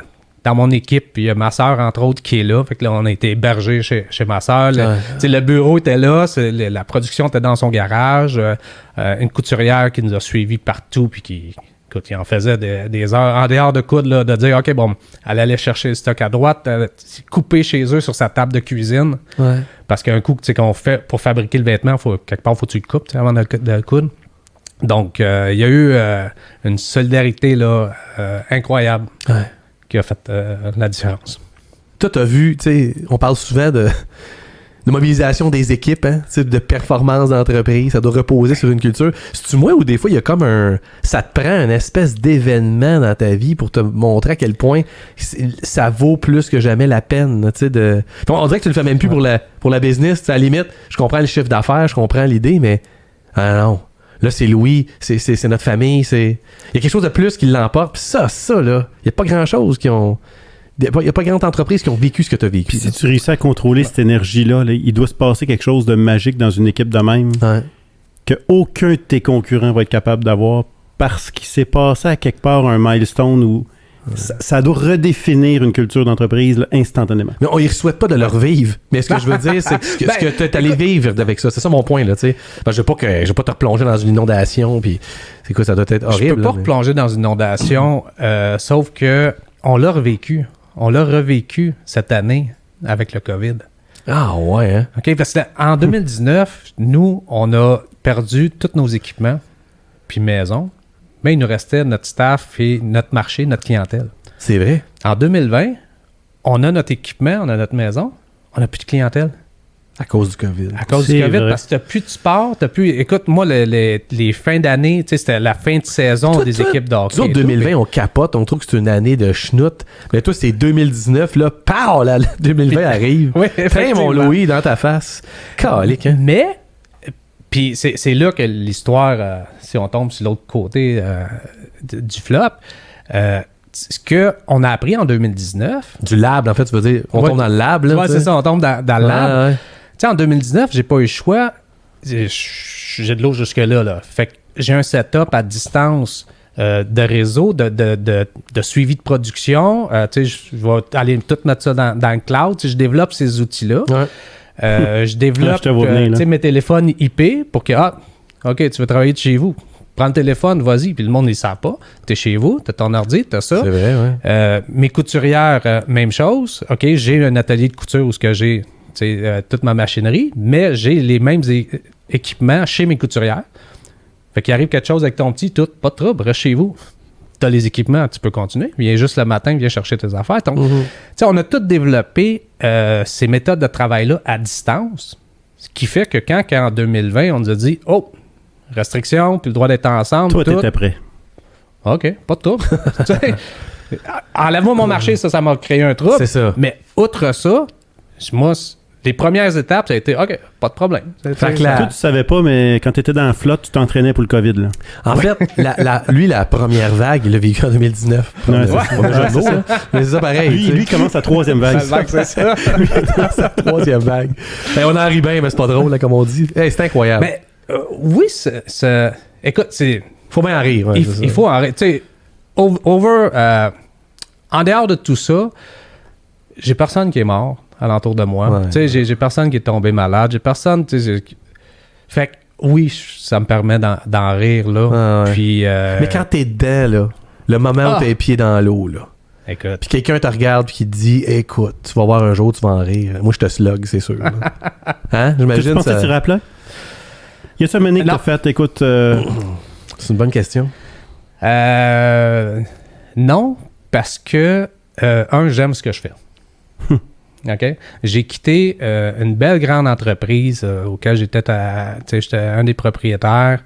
mon équipe, il y a ma sœur, entre autres, qui est là. Fait que là, on a été hébergés chez ma sœur. Le bureau était là, la production était dans son garage. Une couturière qui nous a suivis partout, puis qui en faisait des heures en dehors de coudre, là, de dire, OK, bon, elle allait chercher le stock à droite, couper chez eux sur sa table de cuisine. Ouais. Parce qu'un coup, qu'on fait pour fabriquer le vêtement, quelque part, faut que tu le coupes avant de le coudre. Donc, il y a eu une solidarité là, incroyable qui a fait la différence. Toi, t'as vu, tu sais, on parle souvent de mobilisation des équipes, hein, de performance d'entreprise, ça doit reposer sur une culture. C'est-tu moi ou des fois, il y a comme ça te prend une espèce d'événement dans ta vie pour te montrer à quel point ça vaut plus que jamais la peine, tu sais, on dirait que tu le fais même plus pour la business, à la limite, je comprends le chiffre d'affaires, je comprends l'idée, mais non. Là, c'est Louis, c'est notre famille, il y a quelque chose de plus qui l'emporte. Puis ça, là, il n'y a pas grand-chose qui ont... Il n'y a pas grande entreprise qui ont vécu ce que tu as vécu. Puis si tu réussis à contrôler cette énergie-là, là, il doit se passer quelque chose de magique dans une équipe de même qu'aucun de tes concurrents va être capable d'avoir parce qu'il s'est passé à quelque part un milestone où ça doit redéfinir une culture d'entreprise là, instantanément. Mais on ne souhaite pas de leur vivre. Mais ce que je veux dire, c'est ce que tu es allé vivre avec ça. C'est ça mon point, là, tu sais. Je veux pas te replonger dans une inondation, puis c'est quoi, ça doit être horrible. Je peux pas replonger dans une inondation, sauf que on l'a revécu. On l'a revécu cette année avec le COVID. Ah ouais, hein? OK, parce qu'en 2019, nous, on a perdu tous nos équipements puis maisons, mais il nous restait notre staff et notre marché, notre clientèle. C'est vrai. En 2020, on a notre équipement, on a notre maison, on n'a plus de clientèle. À cause du COVID. À cause du COVID, parce que t'as plus de sport, t'as plus... Écoute, moi, les fins d'année, tu sais, c'était la fin de saison des équipes d'hockey. Nous autres, 2020, on capote, on trouve que c'est une année de schnout. Mais toi, c'est 2019, là, pow, là, 2020 arrive. Oui, fin, mon Louis, dans ta face. Calique, hein? Mais, puis c'est là que l'histoire, si on tombe sur l'autre côté du flop, ce qu'on a appris en 2019... Du lab, en fait, tu veux dire, on tombe dans le lab, là. Ouais, c'est ça, on tombe dans le lab. Ouais. Tu sais, en 2019, j'ai pas eu le choix. J'ai de l'eau jusque-là. Là. Fait que j'ai un setup à distance de réseau, de suivi de production. Tu sais, je vais aller tout mettre ça dans le cloud. Tu sais, je développe ces outils-là. Ouais. Je développe mes téléphones IP pour que, OK, tu veux travailler de chez vous. Prends le téléphone, vas-y. Puis le monde, ils ne savent pas. Tu es chez vous, tu as ton ordi, tu as ça. C'est vrai, ouais. Mes couturières, même chose. OK, j'ai un atelier de couture où j'ai toute ma machinerie, mais j'ai les mêmes équipements chez mes couturières. Fait qu'il arrive quelque chose avec ton petit, pas de trouble, reste chez vous. Tu as les équipements, tu peux continuer. Viens juste le matin, viens chercher tes affaires. Donc, on a tout développé ces méthodes de travail-là à distance, ce qui fait que quand en 2020, on nous a dit, restriction, puis le droit d'être ensemble. Toi, t'étais prêt. OK, pas de trouble. Enlève-moi mon marché, ça m'a créé un trouble. C'est ça. Mais outre ça, moi, les premières étapes, ça a été OK, pas de problème. Fait que Toi, tu savais pas, mais quand tu étais dans la flotte, tu t'entraînais pour le COVID. Là. En fait, lui, la première vague, il l'a vécu en 2019. Ouais, C'est pas un jeu de mots, là. Mais c'est ça pareil. Lui commence sa troisième vague. C'est ça. Lui, il est dans sa troisième vague. Ben, on en rit bien, mais c'est pas drôle, là, comme on dit. Hey, c'est incroyable. Mais oui, écoute, c'est... Faut bien en rire. Ouais, il faut en rire. Tu sais, en dehors de tout ça, j'ai personne qui est mort alentour de moi. Ouais. Tu sais, j'ai personne qui est tombé malade. J'ai personne... tu sais, fait que oui, ça me permet d'en rire, là. Ouais. Puis... Mais quand t'es dedans, là, le moment où t'as les pieds dans l'eau, là, Écoute. puis quelqu'un te regarde puis qui te dit écoute, tu vas voir un jour, tu vas en rire. Moi, je te slug, c'est sûr. Là. Hein? Tu J'imagine penses que ça. tu rappelles là? Y a-tu un moment que Non. t'as fait, écoute... C'est une bonne question. Non, parce que, j'aime ce que je fais. OK? J'ai quitté une belle grande entreprise auquel j'étais un des propriétaires.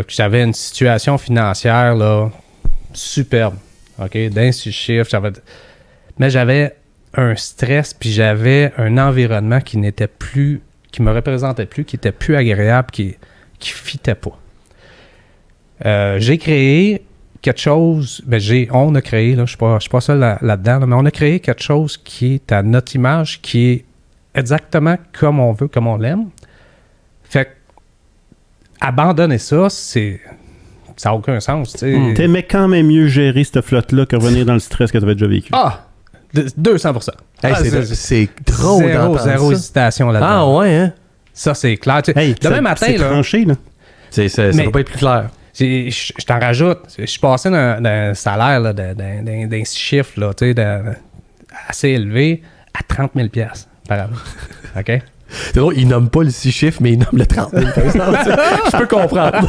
J'avais une situation financière là, superbe. OK? D'un 6 chiffres. Mais j'avais un stress, puis j'avais un environnement qui me représentait plus, qui était plus agréable, qui fitait pas. J'ai créé quelque chose, on a créé, là, je suis pas seul là-dedans, là, mais on a créé quelque chose qui est à notre image, qui est exactement comme on veut, comme on l'aime. Fait que, abandonner ça, ça n'a aucun sens. T'aimais quand même mieux gérer cette flotte-là que revenir dans le stress que tu avais déjà vécu. 200%. Hey, c'est drôle d'entendre Zéro ça. hésitation là-dedans. Ah ouais, hein? Ça, c'est clair. Hey, Demain matin, c'est là, tranché, là. Ça Mais- peut pas être plus clair. je t'en rajoute. Je suis passé d'un salaire là, d'un 6 chiffres là, assez élevé à 30 000 $. Par an. OK? C'est drôle, il nomme pas le 6 chiffres, mais il nomme le 30 000 $. Je peux comprendre.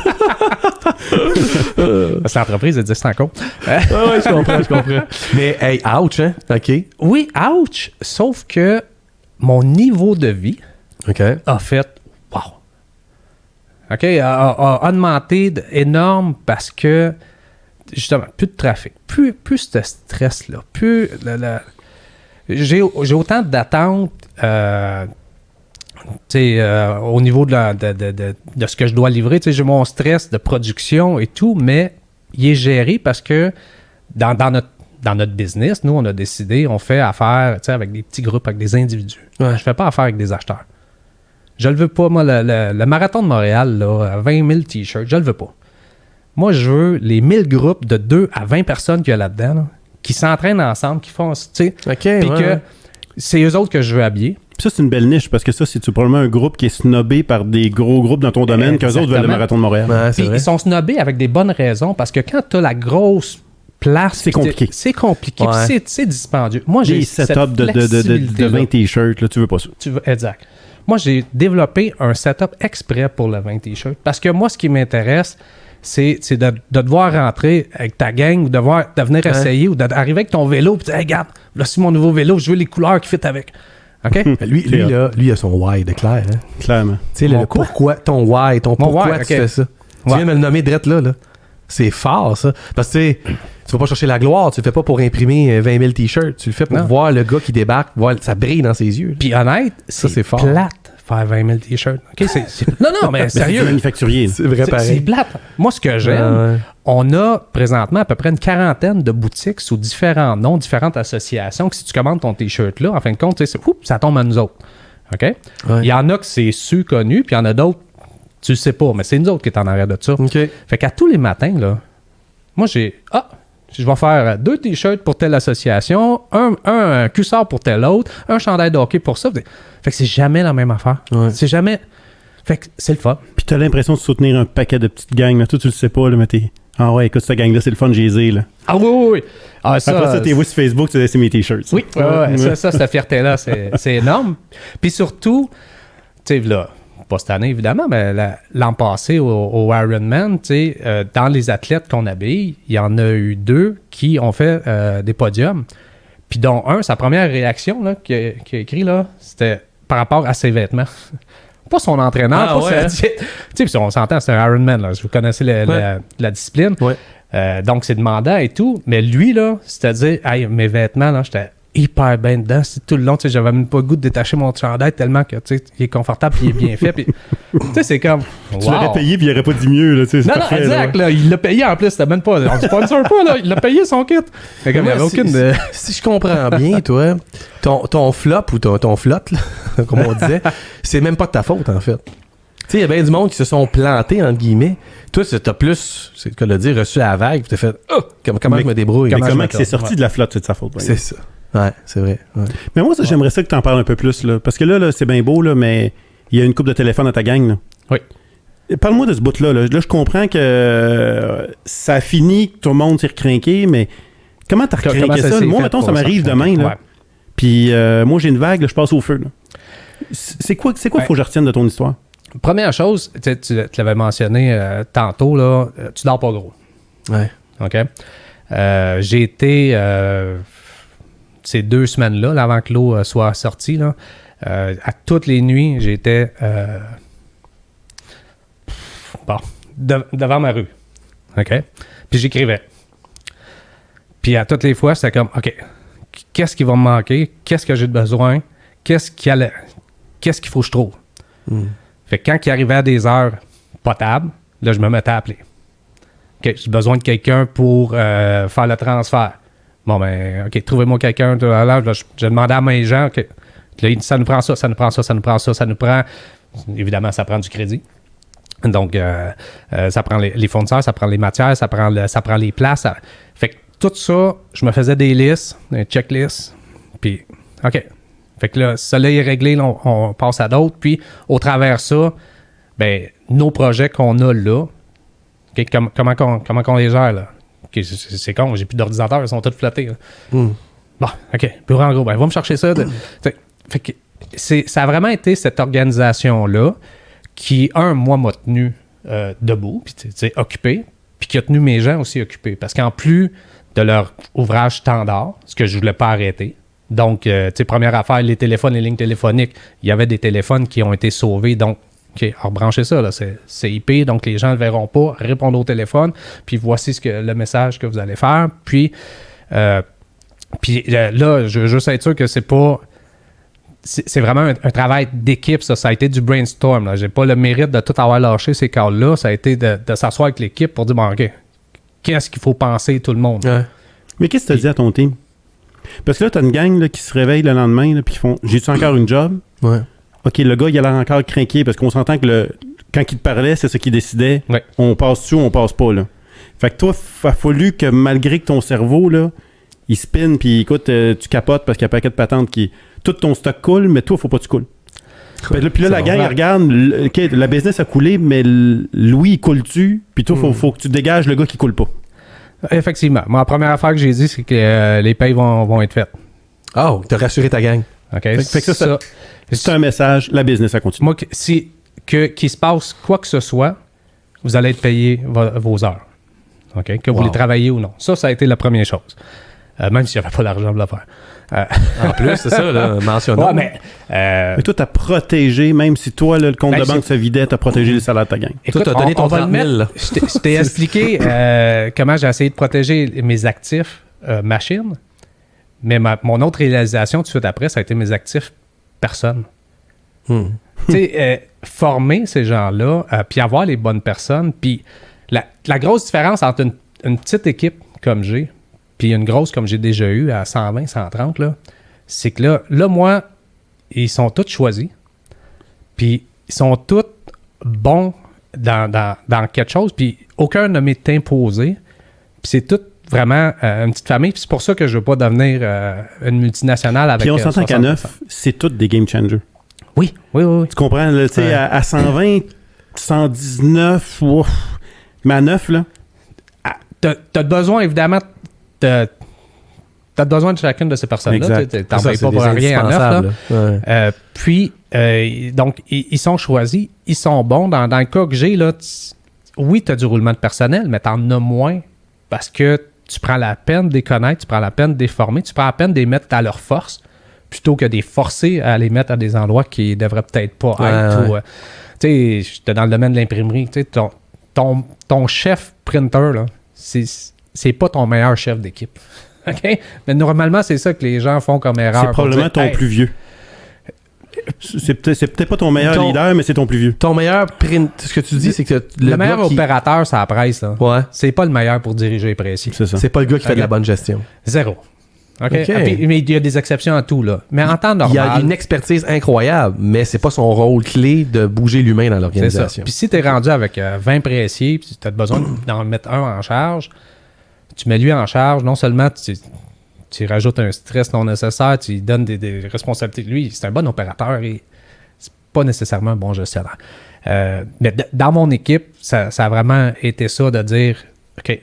Parce que l'entreprise a dit c'est encore. Ouais, je comprends. Mais, hey, ouch, hein? OK. Oui, ouch! Sauf que mon niveau de vie OK. a fait wow! OK? A augmenté énorme parce que, justement, plus de trafic, plus ce stress-là, plus... J'ai autant d'attentes au niveau de ce que je dois livrer. J'ai mon stress de production et tout, mais il est géré parce que dans notre business, nous, on a décidé, on fait affaire avec des petits groupes, avec des individus. Ouais. Je fais pas affaire avec des acheteurs. Je le veux pas. Moi, le marathon de Montréal, là, à 20 000 t-shirts, je le veux pas. Moi, je veux les 1000 groupes de 2 à 20 personnes qu'il y a là-dedans, là, qui s'entraînent ensemble, qui font, tu sais, OK, puis que c'est eux autres que je veux habiller. Puis ça, c'est une belle niche parce que ça, c'est probablement un groupe qui est snobé par des gros groupes dans ton domaine, qu'eux autres veulent le Exactement. marathon de Montréal. Ouais, c'est Puis vrai. ils sont snobés avec des bonnes raisons parce que quand tu as la grosse place, C'est puis compliqué. C'est compliqué, Ouais. puis c'est dispendieux. Moi, j'ai Des cette setups de flexibilité-là. 20 t-shirts, là, tu veux pas ça. Exact. Moi, j'ai développé un setup exprès pour le 20 t-shirts parce que moi, ce qui m'intéresse, c'est de devoir rentrer avec ta gang ou de venir essayer ou d'arriver avec ton vélo et dire hey, regarde, voici mon nouveau vélo, je veux les couleurs qui fit avec. OK? Lui, là, lui, il a son why de clair. Hein? Clairement. Tu sais, Mon le quoi? pourquoi, ton why, ton Mon pourquoi why, tu ok. fais ça. Tu viens de me le nommer drette là. C'est fort, ça. Parce que, tu sais, tu vas pas chercher la gloire, tu le fais pas pour imprimer 20 000 t-shirts, tu le fais pour Non. voir le gars qui débarque, voir ça brille dans ses yeux. Puis honnête, Ça, c'est c'est fort. plate faire 20 000 t-shirts. OK? Non, mais C'est sérieux. manufacturier. là. C'est vrai C'est pareil. plate. Moi, ce que j'aime, Ah ouais. on a présentement à peu près une quarantaine de boutiques sous différents noms, différentes associations, que si tu commandes ton T-shirt là, en fin de compte, tu sais, ça tombe à nous autres. OK? Ouais. Il y en a que c'est su connu, puis il y en a d'autres, tu le sais pas, mais c'est nous autres qui est en arrière de ça. OK. Fait qu'à tous les matins, là, moi, je vais faire 2 T-shirts pour telle association, un cuissard pour tel autre, un chandail de hockey pour ça. Fait que c'est jamais la même affaire. Ouais. C'est jamais... Fait que c'est le fun. Puis t'as l'impression de soutenir un paquet de petites gangs. Là. Toi, tu le sais pas, là, mais t'es... Ah ouais, écoute, cette gang-là, c'est le fun, j'ai les ai, là. Ah oui. Ah, Après ça, t'es vu sur Facebook, tu dis, c'est mes t-shirts. Oui, ouais. Ça, cette fierté-là, c'est énorme. Puis surtout, tu sais, là, pas cette année, évidemment, mais l'an passé, au Ironman, tu sais, dans les athlètes qu'on habille, il y en a eu 2 qui ont fait des podiums. Puis dont un, sa première réaction, là, qui a écrit, là, c'était par rapport à ses vêtements. Pas son entraîneur, Ah, pas ouais, tu sais, puis on s'entend, c'est un Ironman, là. Vous connaissez la discipline. Ouais. Donc, c'est demandant et tout. Mais lui, là, c'est-à-dire, hey, mes vêtements, là, j'étais hyper bien dedans. C'est tout le long, tu sais, j'avais même pas le goût de détacher mon chandail tellement que, tu sais, il est confortable et il est bien fait. Puis, tu sais, c'est comme. Tu l'aurais payé puis il aurait pas dit mieux, là, tu sais. C'est Non, parfait, exact, là. là, il l'a payé en plus, c'était même pas. On sponsor pas, là, il l'a payé son kit. Fait comme, il y avait aucune. Si je comprends bien, toi, ton flop ou ton flot, là, comme on disait, c'est même pas de ta faute, en fait. Tu sais, il y a bien du monde qui se sont plantés, entre guillemets. Toi, t'as plus, c'est le cas de le dire, reçu à la vague, puis t'as fait, comment je me débrouille? Mais comment je c'est sorti de la flotte, c'est de sa faute. C'est ça. Ouais, c'est vrai. Ouais. Mais moi, j'aimerais ça que t'en parles un peu plus, là. Parce que là, c'est bien beau, là, mais il y a une coupe de téléphone à ta gang, là. Oui. Parle-moi de ce bout-là, là. Là, je comprends que ça a fini, que tout le monde s'est recrinqué, mais comment t'as recrinqué ça? Moi, mettons, ça m'arrive demain, là. Ouais. Puis moi, j'ai une vague, là, je passe au feu, là. C'est quoi qu'il faut que je retienne de ton histoire? Première chose, tu l'avais mentionné tantôt, là, tu dors pas gros. Ouais. OK? J'ai été, ces 2 semaines-là, là, avant que l'eau soit sortie, là, à toutes les nuits, j'étais devant ma rue. OK? Puis j'écrivais. Puis à toutes les fois, c'était comme, OK, qu'est-ce qui va me manquer? Qu'est-ce que j'ai besoin? Qu'est-ce qu'il faut que je trouve? Fait que quand il arrivait à des heures potables, là, je me mettais à appeler. OK, j'ai besoin de quelqu'un pour faire le transfert. Bon, ben, OK, trouvez-moi quelqu'un. Là, j'ai demandé à mes gens, OK, là, ça nous prend ça, ça nous prend ça, ça nous prend ça, ça nous prend... Évidemment, ça prend du crédit. Donc, ça prend les fournisseurs, ça prend les matières, ça prend les places. Fait que tout ça, je me faisais des listes, des checklists, puis OK. Fait que là, ça là est réglé, là, on passe à d'autres. Puis, au travers de ça, ben, nos projets qu'on a là, okay, comment qu'on les gère, là? Okay, c'est con, j'ai plus d'ordinateur, ils sont tous flottés. Bon, OK. Puis, en gros, ben, va me chercher ça. Fait que ça a vraiment été cette organisation-là qui, moi, m'a tenu debout, puis, tu sais, occupé, puis qui a tenu mes gens aussi occupés. Parce qu'en plus de leur ouvrage standard, ce que je voulais pas arrêter, donc, tu sais, première affaire, les téléphones, les lignes téléphoniques, il y avait des téléphones qui ont été sauvés. Donc, OK, rebranchez ça, là, c'est IP, donc les gens ne le verront pas. Répondez au téléphone, puis voici le message que vous allez faire. Puis là, je veux juste être sûr que c'est pas... C'est vraiment un travail d'équipe, ça. Ça a été du brainstorm, là. J'ai pas le mérite de tout avoir lâché ces cadres-là. Ça a été de s'asseoir avec l'équipe pour dire, bon, OK, qu'est-ce qu'il faut penser, tout le monde? Ouais. Mais qu'est-ce que tu as dit à ton team? Parce que là, t'as une gang là, qui se réveille le lendemain puis qui font « J'ai-tu encore une job? » Ouais. OK, le gars, il a l'air encore craqué parce qu'on s'entend que quand il te parlait, c'est ce qu'il décidait. Ouais. On passe dessus ou on passe pas, là. Fait que toi, il a fallu que malgré que ton cerveau, là, il spinne puis écoute, tu capotes parce qu'il y a un paquet de patentes qui... Tout ton stock coule, mais toi, faut pas que tu coules. Puis là, la gang, elle regarde, OK, la business a coulé, mais Louis, il coule-tu? Puis toi, faut que tu dégages le gars qui coule pas. Effectivement. Moi, la première affaire que j'ai dit, c'est que les payes vont être faites. Oh, t'as rassuré ta gang. OK? Fait que ça, c'est un message, la business, ça continue. Moi, qu'il se passe quoi que ce soit, vous allez être payé vos heures. OK? Que vous les travaillez ou non. Ça a été la première chose. Même si j'avais pas l'argent de le faire. En plus, c'est ça, là, mentionnons. Ouais, mais toi, t'as protégé, même si toi, là, le compte de banque se vidait, t'as protégé le salaire de ta gang. Écoute, t'as donné ton 30 000. Je t'ai expliqué comment j'ai essayé de protéger mes actifs machines, mais mon autre réalisation tout de suite après, ça a été mes actifs personnes. Tu sais, former ces gens-là, puis avoir les bonnes personnes, puis la grosse différence entre une petite équipe comme j'ai, puis une grosse comme j'ai déjà eu à 120, 130, là, c'est que là, moi, ils sont tous choisis. Puis ils sont tous bons dans quelque chose. Puis aucun ne m'est imposé. Puis c'est tout vraiment une petite famille. Puis c'est pour ça que je ne veux pas devenir une multinationale avec... Puis on s'entend qu'à 9, c'est tous des game changers. Oui. Tu comprends? Tu sais, à 120, 119, ouf. Mais à 9, là... T'as besoin, évidemment... T'as besoin de chacune de ces personnes-là. T'en payes pas pour rien à 9. Là. Puis, donc, ils sont choisis. Ils sont bons. Dans le cas que j'ai, là, oui, tu as du roulement de personnel, mais tu en as moins parce que tu prends la peine de les connaître, tu prends la peine de les former, tu prends la peine de les mettre à leur force plutôt que de les forcer à les mettre à des endroits qui devraient peut-être pas être. Tu sais, j'étais dans le domaine de l'imprimerie. Ton chef printer, là, c'est pas ton meilleur chef d'équipe. OK? Mais normalement, c'est ça que les gens font comme erreur. C'est probablement ton plus vieux. C'est peut-être pas ton meilleur leader, mais c'est ton plus vieux. Ton meilleur print, ce que tu dis, c'est que le meilleur opérateur, c'est la presse. Là. Ouais. C'est pas le meilleur pour diriger les précis. C'est ça. C'est pas le gars qui fait de la bonne gestion. Zéro. OK? Puis, mais il y a des exceptions à tout, là. Mais en temps normal... Il y a une expertise incroyable, mais c'est pas son rôle clé de bouger l'humain dans l'organisation. Puis si t'es rendu avec 20 préciers, puis t'as besoin d'en mettre un en charge, tu mets lui en charge, non seulement tu rajoutes un stress non nécessaire, tu lui donnes des responsabilités. Lui, c'est un bon opérateur et c'est pas nécessairement un bon gestionnaire. Mais dans mon équipe, ça a vraiment été ça de dire, OK,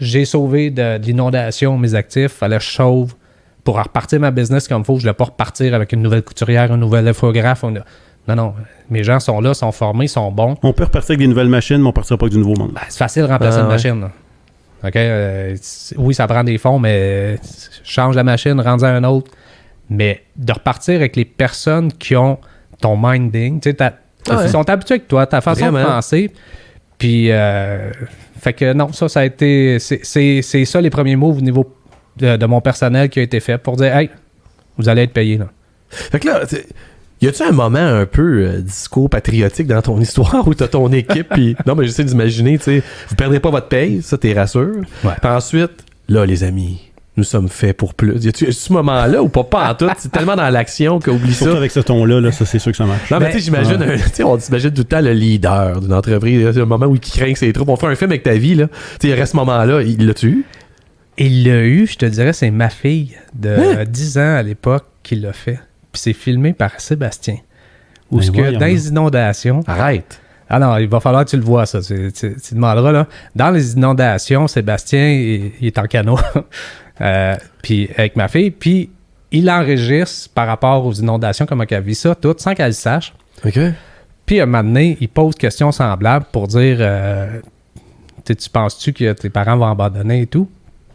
j'ai sauvé de l'inondation mes actifs, fallait que je sauve pour repartir ma business comme il faut. Je ne voulais pas repartir avec une nouvelle couturière, un nouvel infographe. Non, mes gens sont là, sont formés, sont bons. On peut repartir avec des nouvelles machines, mais on ne partira pas avec du nouveau monde. Ben, c'est facile de remplacer une machine. Là. OK? Oui, ça prend des fonds, mais change la machine, rends-en un autre. Mais de repartir avec les personnes qui ont ton minding, tu sais, ils sont habitués avec toi, ta façon de penser. Puis, fait que non, ça a été... C'est ça les premiers moves au niveau de mon personnel qui a été fait pour dire, hey, vous allez être payé, là. Fait que là, y a-tu un moment un peu discours patriotique dans ton histoire où t'as ton équipe, puis non, mais j'essaie d'imaginer, tu sais, vous perdrez pas votre paye, ça, t'es rassure. Ouais. Puis ensuite, là, les amis, nous sommes faits pour plus. Y a-tu ce moment-là ou pas en tout? C'est tellement dans l'action qu'on oublie ça. Surtout avec ce ton-là, là, ça, c'est sûr que ça marche. Non, mais tu sais, j'imagine, on s'imagine tout le temps le leader d'une entreprise. C'est un moment où il craint que c'est trop. On fait un film avec ta vie, là. Tu sais, il reste ce moment-là, il l'a-tu eu? Il l'a eu, je te dirais, c'est ma fille de 10 ans à l'époque qui l'a fait. Puis c'est filmé par Sébastien. Où ce que dans les inondations... Arrête! Ah non, il va falloir que tu le vois, ça. Tu demanderas, là. Dans les inondations, Sébastien, il est en canot. Puis avec ma fille. Puis il enregistre par rapport aux inondations, comment qu'elle vit ça, tout, sans qu'elle le sache. OK. Puis à un moment donné, il pose questions semblables pour dire tu penses-tu que tes parents vont abandonner et tout?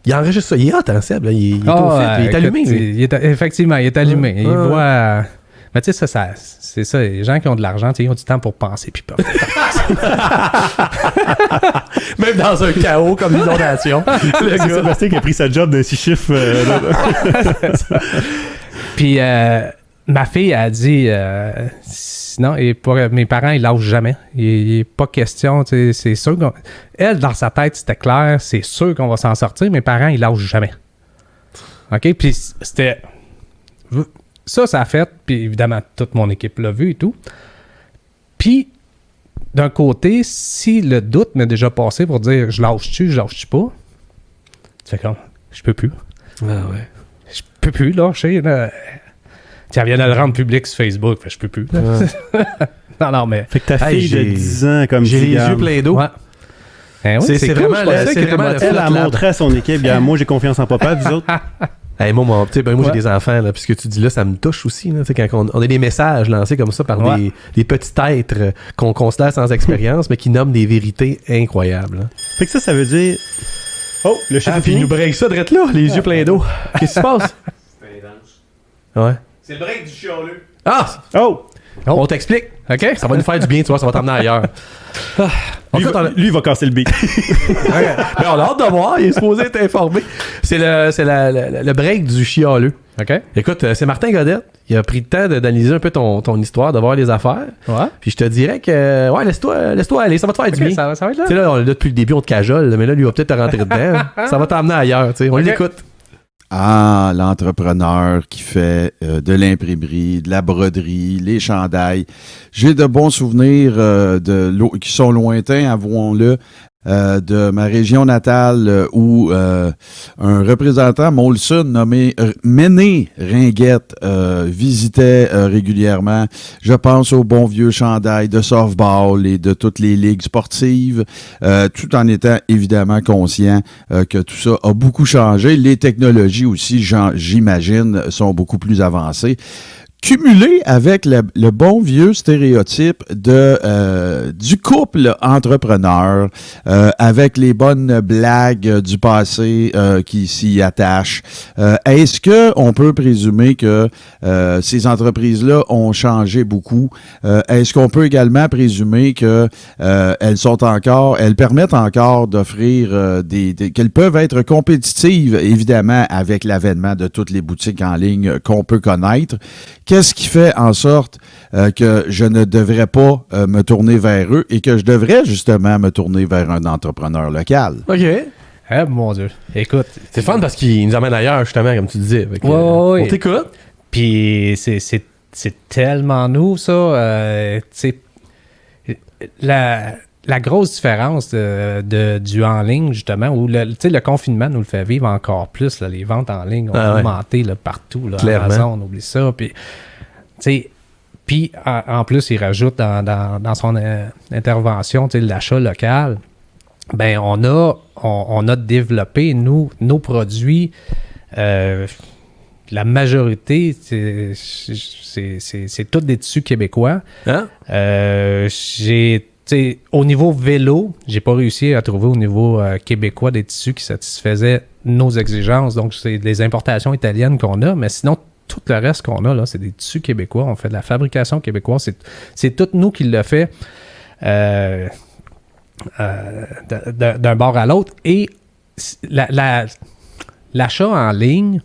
Il enregistre ça. Il est hot, hein, Seb. Il est au fait. Il est allumé. Effectivement, il est allumé. Il voit... Mais tu sais, c'est ça. Les gens qui ont de l'argent, ils ont du temps pour penser. Puis pas. Même dans un chaos comme l'inondation. Le gars Sébastien qui a pris sa job de 6 chiffres. Puis ma fille a dit sinon, mes parents, ils lâchent jamais. Il n'est pas question. C'est sûr elle, dans sa tête, c'était clair. C'est sûr qu'on va s'en sortir. Mes parents, ils lâchent jamais. OK? Puis c'était... Ça a fait, puis évidemment, toute mon équipe l'a vu et tout. Puis, d'un côté, si le doute m'est déjà passé pour dire je lâche-tu pas, tu fais comme, je peux plus. Ah ouais. Je peux plus lâcher. Là. Elle vient de le rendre public sur Facebook, je peux plus. Non, mais. Fait que ta fille de 10 ans, comme j'ai les yeux pleins d'eau. Ouais. Hein, oui, c'est cool, vraiment elle a montré à son équipe, moi j'ai confiance en papa, vous autres. Hey, moi j'ai des enfants, là, puis ce que tu dis là, ça me touche aussi. Là, quand on a des messages lancés comme ça par des petits êtres qu'on considère sans expérience, mais qui nomment des vérités incroyables. Là. Fait que ça veut dire... Oh, le chef puis il nous break ça direct là, les yeux pleins d'eau. Qu'est-ce qui se passe? C'est Ouais. C'est le break du chialeux. Ah! Oh! On t'explique. OK? Ça va nous faire du bien, tu vois, ça va t'emmener ailleurs. Lui, il va casser le beat. Mais on a hâte de voir, il est supposé être informé. C'est le break du chialeux. OK. Écoute, c'est Martin Godette. Il a pris le temps d'analyser un peu ton histoire, de voir les affaires. Ouais. Puis je te dirais que, laisse-toi aller, ça va te faire du bien. Ça va être là. Tu sais, là, on est là depuis le début, on te cajole, mais là, lui va peut-être te rentrer dedans. Ça va t'emmener ailleurs, tu sais. On l'écoute. Ah, l'entrepreneur qui fait de l'imprimerie, de la broderie, les chandails. J'ai de bons souvenirs qui sont lointains, avouons-le, de ma région natale où un représentant Molson nommé Méné Ringuette visitait régulièrement. Je pense au bon vieux chandail de softball et de toutes les ligues sportives, tout en étant évidemment conscient que tout ça a beaucoup changé. Les technologies aussi, j'imagine, sont beaucoup plus avancées. cumulé avec le bon vieux stéréotype du couple entrepreneur avec les bonnes blagues du passé qui s'y attachent. Est-ce que on peut présumer que ces entreprises-là ont changé beaucoup? Est-ce qu'on peut également présumer que elles permettent encore d'offrir qu'elles peuvent être compétitives, évidemment, avec l'avènement de toutes les boutiques en ligne qu'on peut connaître? Qu'est-ce qui fait en sorte que je ne devrais pas me tourner vers eux et que je devrais justement me tourner vers un entrepreneur local? OK. Ah, mon Dieu. Écoute. C'est fun parce qu'il nous emmène ailleurs, justement, comme tu disais. Ouais. On t'écoute. Puis c'est tellement nous, ça. Tu sais, la grosse différence du en ligne, justement, où le confinement nous le fait vivre encore plus. Là, les ventes en ligne ont augmenté là, partout. Là, Amazon, on oublie ça. Puis, en plus, il rajoute dans son intervention l'achat local. Ben, on a développé, nos produits. La majorité, c'est tous des tissus québécois. Hein? Au niveau vélo, j'ai pas réussi à trouver au niveau québécois des tissus qui satisfaisaient nos exigences. Donc, c'est des importations italiennes qu'on a, mais sinon, tout le reste qu'on a, là, c'est des tissus québécois. On fait de la fabrication québécoise. C'est tout nous qui le fait d'un bord à l'autre. Et l'achat en ligne,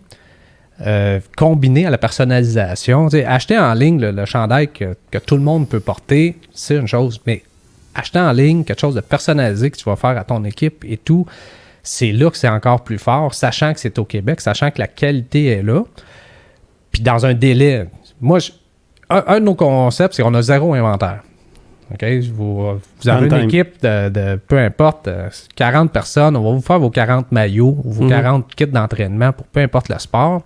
combiné à la personnalisation, acheter en ligne le chandail que tout le monde peut porter, c'est une chose, mais acheter en ligne quelque chose de personnalisé que tu vas faire à ton équipe et tout, c'est là que c'est encore plus fort, sachant que c'est au Québec, sachant que la qualité est là, puis dans un délai. Moi, un de nos concepts, c'est qu'on a 0 inventaire. OK? Vous avez une équipe de peu importe, 40 personnes, on va vous faire vos 40 maillots ou vos 40 kits d'entraînement pour peu importe le sport.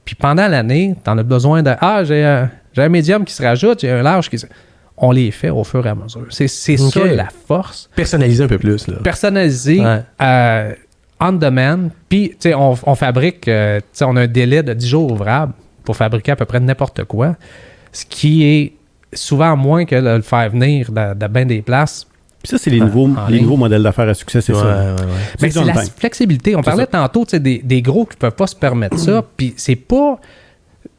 Puis pendant l'année, tu en as besoin de j'ai un médium qui se rajoute, j'ai un large qui se... On les fait au fur et à mesure. C'est ça la force. Personnaliser un peu plus. Là. Personnaliser on demand. Puis, tu sais, on fabrique, on a un délai de 10 jours ouvrables pour fabriquer à peu près n'importe quoi. Ce qui est souvent moins que le faire venir de bien des places. Puis ça, c'est les nouveaux modèles d'affaires à succès, c'est ça. Mais c'est la flexibilité. On parlait tantôt des gros qui ne peuvent pas se permettre ça. Puis c'est pas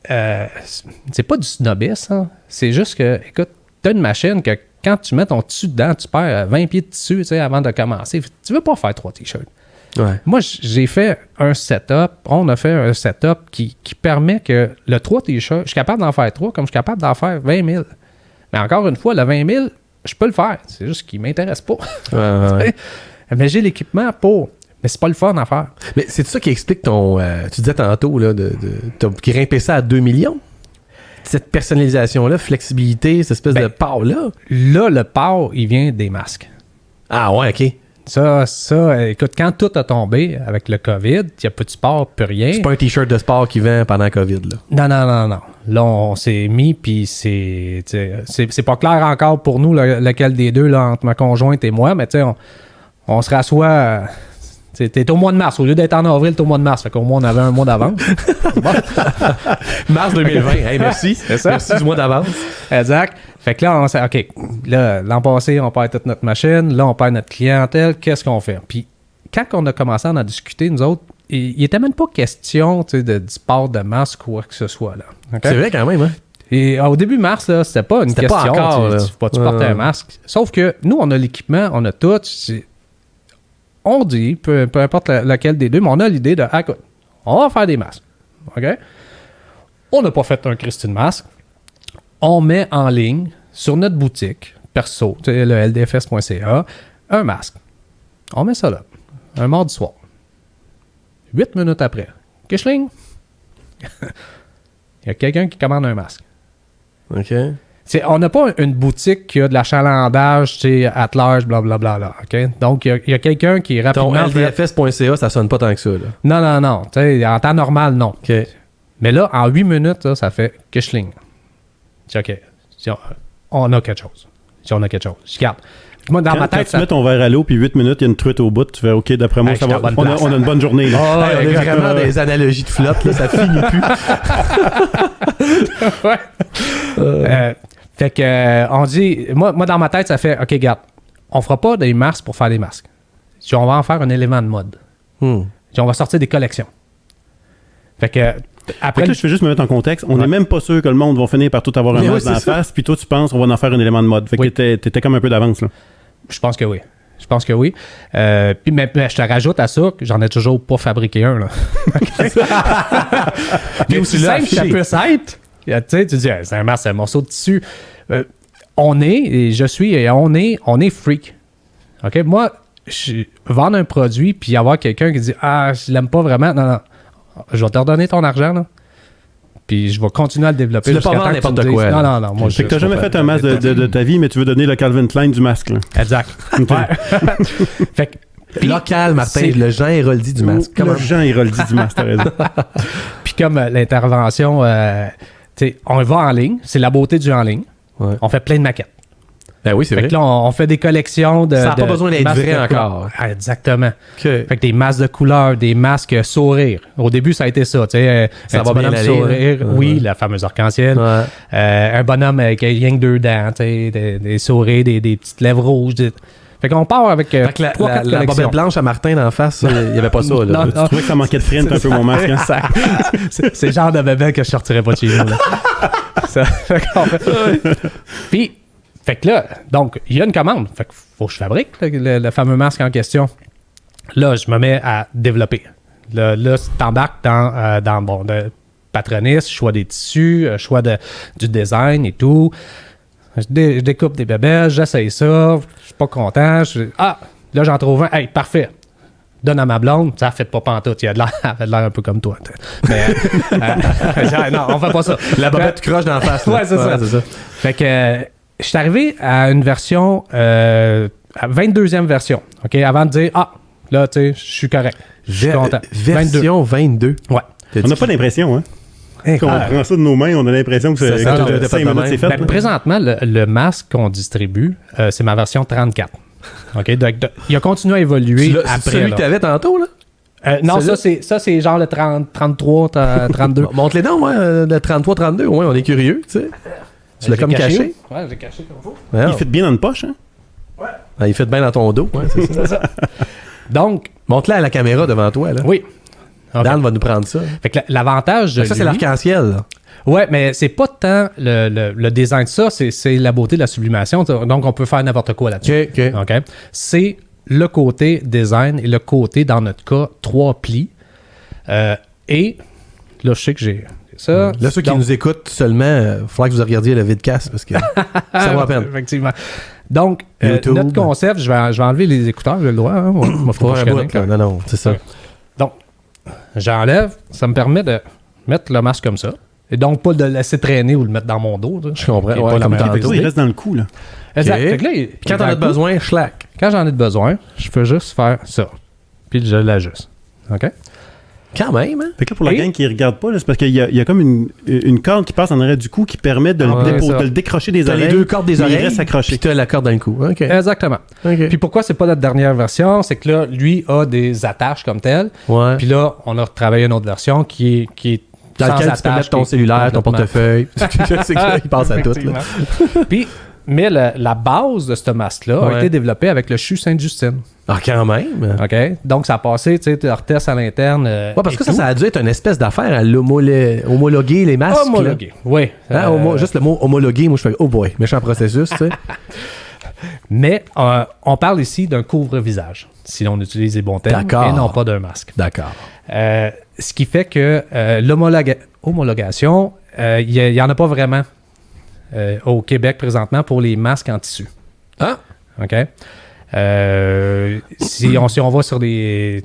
du snobisme. Hein. C'est juste que, écoute, tu as une machine que quand tu mets ton tissu dedans, tu perds 20 pieds de tissu avant de commencer. Tu veux pas faire 3 t-shirts. Ouais. Moi, j'ai fait un setup. On a fait un setup qui permet que le 3 t-shirts, je suis capable d'en faire 3 comme je suis capable d'en faire 20 000. Mais encore une fois, le 20 000, je peux le faire. C'est juste qu'il ne m'intéresse pas. Ouais. Mais j'ai l'équipement pour. Mais c'est pas le fun à faire. Mais c'est ça qui explique ton... tu disais tantôt, là, t'as grimpé ça à 2 millions? Cette personnalisation-là, flexibilité, cette espèce de power-là? Là, le power, il vient des masques. Ah ouais, OK. Ça, écoute, quand tout a tombé avec le COVID, il n'y a plus de sport, plus rien. C'est pas un t-shirt de sport qui vend pendant le COVID, là. Non. Là, on s'est mis, puis c'est pas clair encore pour nous lequel des deux, là, entre ma conjointe et moi, mais tu sais, on se rassoit... T'es au mois de mars. Au lieu d'être en avril, t'es au mois de mars. Fait qu'au moins, on avait un mois d'avance. Mars 2020. Hey, merci. C'est ça. Merci du mois d'avance. Exact. Fait que là, on s'est... OK, là, l'an passé, on perd toute notre machine. Là, on perd notre clientèle. Qu'est-ce qu'on fait? Puis, quand on a commencé à en discuter, nous autres, il n'était même pas question du sport de masque ou quoi que ce soit. Là. Okay? C'est vrai quand même, hein? Et au début mars, là, c'était pas une question. Pas encore, tu porter un masque. Sauf que nous, on a l'équipement, on a tout. On dit, peu importe lequel des deux, mais on a l'idée de, écoute, on va faire des masques. OK? On n'a pas fait un Christy de masque. On met en ligne, sur notre boutique, perso, le ldfs.ca, un masque. On met ça là, un mardi soir. 8 minutes après, Kishling, il y a quelqu'un qui commande un masque. OK. On n'a pas une boutique qui a de l'achalandage, at large, blablabla. OK? Donc, il y a quelqu'un qui est rapidement... Ton ldfs.ca, ça sonne pas tant que ça. Là. Non. En temps normal, non. OK. Mais là, en 8 minutes, là, ça fait Kishling. OK. On a quelque chose. Je regarde. Moi, dans ma Quand tête, tu mets ton verre à l'eau, puis 8 minutes, il y a une truite au bout, tu fais OK, d'après moi, Hey, ça j'étais va. à bonne place. On a une bonne journée. Là. on a vraiment des analogies de flotte, là, ça finit plus. Fait que, on dit, moi, dans ma tête, ça fait, OK, regarde, on fera pas des masques pour faire des masques. Si on va en faire un élément de mode. Si on va sortir des collections. Fait que, après. Fait que là, je vais juste me mettre en contexte. On n'est même pas sûr que le monde va finir par tout avoir un masque dans la face, puis toi, tu penses qu'on va en faire un élément de mode. Fait que t'étais comme un peu d'avance, là. Je pense que oui. Puis, mais je te rajoute à ça que j'en ai toujours pas fabriqué un, là. Puis aussi simple que ça peut être, tu sais, tu dis, c'est un masque, c'est un morceau de tissu. On est freak. OK? Moi, vendre un produit, puis avoir quelqu'un qui dit, je l'aime pas vraiment. Non. Je vais te redonner ton argent, là. Puis je vais continuer à le développer. Tu ne pas vendre n'importe quoi. Non. Moi, fait que t'as jamais fait un masque de ta vie, mais tu veux donner le Calvin Klein du masque, là. Exact. Fait que, local, Martin, le Jean Héroldi du masque. Le Jean Héroldi du masque, t'as raison. Puis comme l'intervention, on va en ligne. C'est la beauté du en ligne. Ouais. On fait plein de maquettes. Ben oui, c'est vrai. Fait que là, on fait des collections de. Ça n'a pas besoin d'être vrai encore. Exactement. Fait que des masques de couleurs, des masques sourire. Au début, ça a été ça. Tu sais, un bonhomme sourire. Oui, la fameuse arc-en-ciel. Un bonhomme avec rien que 2 dents, tu sais, des sourires, des petites lèvres rouges. Fait qu'on part avec la bobette blanche à Martin d'en face, il n'y avait pas ça. Là. Tu trouvais que ça manquait de print un peu mon masque. Hein? C'est le genre de bébé que je sortirais pas de chez nous. Puis, fait que là, donc, il y a une commande. Fait que faut que je fabrique le fameux masque en question. Là, je me mets à développer. Là tu t'embarques dans patronisme, choix des tissus, choix du design et tout. Je découpe des bébés, j'essaye ça, je suis pas content. Là, j'en trouve un. Hey, parfait. Donne à ma blonde, ça fait pas pantoute. Il a de l'air un peu comme toi. Mais non, on fait pas ça. La bobette croche dans la face. Ouais, c'est ça. Fait que je suis arrivé à une version, à 22e version. OK, avant de dire, là, tu sais, je suis correct. Je suis content. Version 22. Ouais. On n'a pas l'impression, hein? Quand on prend ça de nos mains, on a l'impression que c'est 5 minutes, c'est fait. Présentement, le masque qu'on distribue, c'est ma version 34. OK? Donc, il a continué à évoluer après. C'est celui que tu avais tantôt, là? Non, ça c'est genre le 33, 32. Montre-les donc, le 33, 32. Ouais, on est curieux, tu sais. Tu l'as comme caché? Ouais, j'ai caché comme faut. Il fit bien dans une poche, hein? Ouais. Il fit bien dans ton dos. Ouais, c'est ça. Donc, montre-le à la caméra devant toi, là. Oui. Okay. Dan va nous prendre ça. Fait que l'avantage de ça, c'est l'arc-en-ciel, là. Ouais, mais c'est pas tant le design de ça, c'est la beauté de la sublimation. Donc, on peut faire n'importe quoi là-dessus. OK. C'est le côté design et le côté, dans notre cas, 3 plis. Et là, je sais que j'ai ça. Là, ceux qui nous écoutent seulement, il faudra que vous regardiez le vidcast parce que ça vaut la peine. Effectivement. Donc, notre concept, je vais enlever les écouteurs, j'ai le droit. Hein? Non, c'est ça. Donc, j'enlève. Ça me permet de mettre le masque comme ça. Et donc, pas de le laisser traîner ou le mettre dans mon dos. Je comprends. Ouais, comme tantôt. Il reste dans le cou, là. Exact. Okay. Là, quand t'en as besoin, schlack. Quand j'en ai besoin, je peux juste faire ça. Puis je l'ajuste. OK? Quand même, hein? Fait que là, pour la gang qui ne regarde pas, là, c'est parce qu'il y a comme une corde qui passe en arrière du cou qui permet de le décrocher des oreilles. T'as les 2 cordes des oreilles. Il reste accroché. Puis t'as la corde dans le cou. Okay. Exactement. Okay. Puis pourquoi c'est pas notre dernière version? C'est que là, lui a des attaches comme telles. Ouais. Puis là, on a travaillé une autre version qui est dans lequel tu peux mettre ton cellulaire, ton portefeuille. C'est que il passe à tout. Puis, mais la base de ce masque-là a été développée avec le CHU Sainte-Justine. Ah, quand même! OK? Donc, ça a passé, tu sais, leur test à l'interne. Parce que ça a dû être une espèce d'affaire à homologuer les masques. Homologuer, oui. Juste le mot homologuer, moi, je fais, oh boy, méchant processus, tu sais. Mais on parle ici d'un couvre-visage, si on utilise les bons termes, et non pas d'un masque. D'accord. Ce qui fait que l'homologation, il n'y en a pas vraiment au Québec présentement pour les masques en tissu. Ah! OK? Si on va sur des...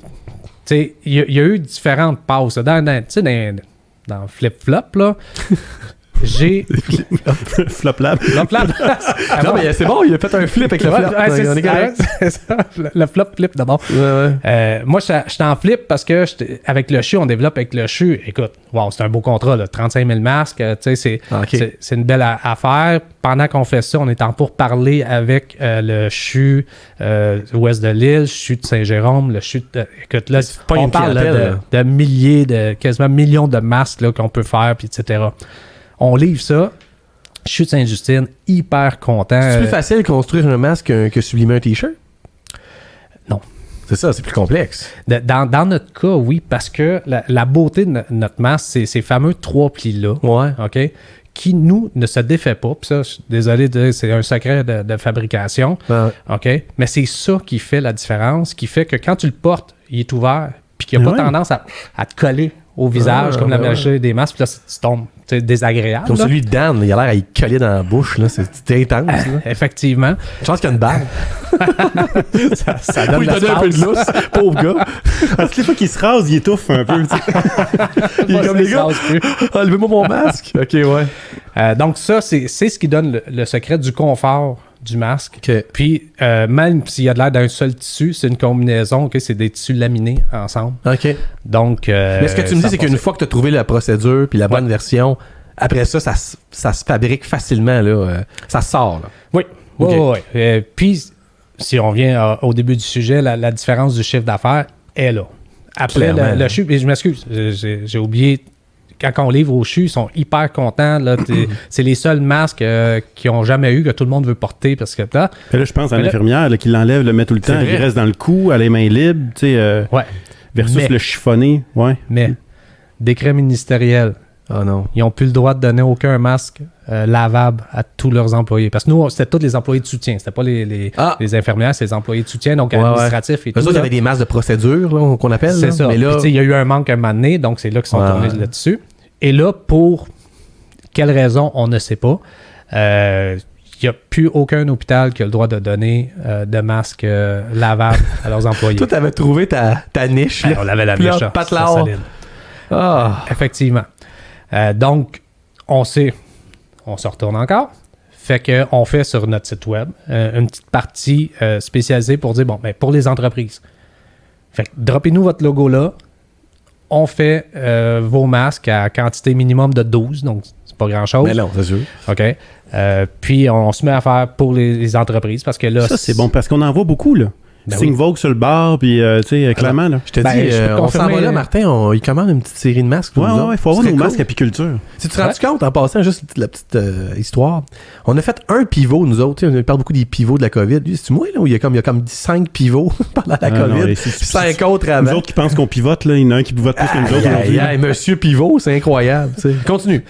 Tu sais, il y a eu différentes passes. Dans Flip-Flop, là, J'ai... Flop lab. Flop lab. Non, mais c'est bon, il a fait un flip avec le flop. On est correct. C'est ça, le flop flip d'abord. Moi, j'étais en flip parce que avec le CHU, on développe avec le CHU. Écoute, wow, c'est un beau contrat, là, 35 000 masques. C'est une belle affaire. Pendant qu'on fait ça, on est en pourparlers avec le CHU ouest de l'île, le CHU de Saint-Jérôme, le CHU de... Écoute, là, on parle là, de milliers, quasiment millions de masques là, qu'on peut faire, puis etc. On livre ça. CHU de Sainte-Justine, hyper content. C'est plus facile de construire un masque que sublimer un T-shirt? Non. C'est ça, c'est plus complexe. Dans notre cas, oui, parce que la beauté de notre masque, c'est ces fameux 3 plis-là. Ouais. OK? Qui, nous, ne se défait pas. Puis ça, je suis désolé de dire, c'est un secret de fabrication. Ouais. OK? Mais c'est ça qui fait la différence, qui fait que quand tu le portes, il est ouvert, puis qu'il n'y a pas tendance à te coller au visage, comme la magie des masques, puis là, tu tombes. C'est désagréable. Comme celui de Dan, il a l'air à y coller dans la bouche. Là. C'est intense. Là. Effectivement. Je pense qu'il y a une barbe. ça donne il donne un peu de lousse, pauvre gars. Parce que les fois qu'il se rase, il étouffe un peu. Il est comme les gars. Enlevez-moi mon masque. OK, ouais. Donc ça, c'est ce qui donne le secret du confort du masque. Okay. Puis, même s'il y a de l'air d'un seul tissu, c'est une combinaison, c'est des tissus laminés ensemble. OK. Donc, mais ce que tu me dis, c'est qu'une fois que tu as trouvé la procédure puis la bonne version, après ça se fabrique facilement. Là, ça sort. Là. Oui. Okay. Oui. Puis, si on vient au début du sujet, la différence du chiffre d'affaires est là. Après le CHU, et je m'excuse, j'ai oublié... Quand on livre au CHU, ils sont hyper contents. Là, c'est les seuls masques qu'ils n'ont jamais eu, que tout le monde veut porter. Parce que là, je pense à l'infirmière qui l'enlève, le met tout le temps, il reste dans le cou, à les mains libres, versus le chiffonné. Ouais. Mais, décret ministériel, oh non. Ils n'ont plus le droit de donner aucun masque lavable à tous leurs employés. Parce que nous, c'était tous les employés de soutien. C'était pas les infirmières, c'est les employés de soutien, donc administratifs et tout. Eux autres, il y avait des masques de procédure là, qu'on appelle. C'est ça. Mais là, il y a eu un manque à un moment donné, donc c'est là qu'ils sont tournés là-dessus. Et là, pour quelle raison, on ne sait pas. Il n'y a plus aucun hôpital qui a le droit de donner de masques lavables à leurs employés. Toi, tu avais trouvé ta niche. On l'avait la niche. Solide. Effectivement. Donc, on se retourne encore. Fait qu'on fait sur notre site web une petite partie spécialisée pour dire, pour les entreprises. Fait que droppez-nous votre logo là. On fait vos masques à quantité minimum de 12, donc c'est pas grand-chose. Mais non, c'est sûr. OK. Puis on se met à faire pour les entreprises parce que là... Ça, c'est bon parce qu'on en voit beaucoup, là. Signe Vogue sur le bar, puis tu sais, clairement, là. Je te dis, on s'en va là, Martin, il commande une petite série de masques. Ouais, il faut avoir nos masques apiculture. Si tu te rends compte, en passant, juste la petite histoire, on a fait un pivot, nous autres. On parle beaucoup des pivots de la COVID. C'est moi, là, où il y a comme 5 pivots pendant la COVID, 5 autres avant. Nous autres qui pensent qu'on pivote, là, il y en a un qui pivote plus que nous autres. Monsieur Pivot, c'est incroyable. Continue.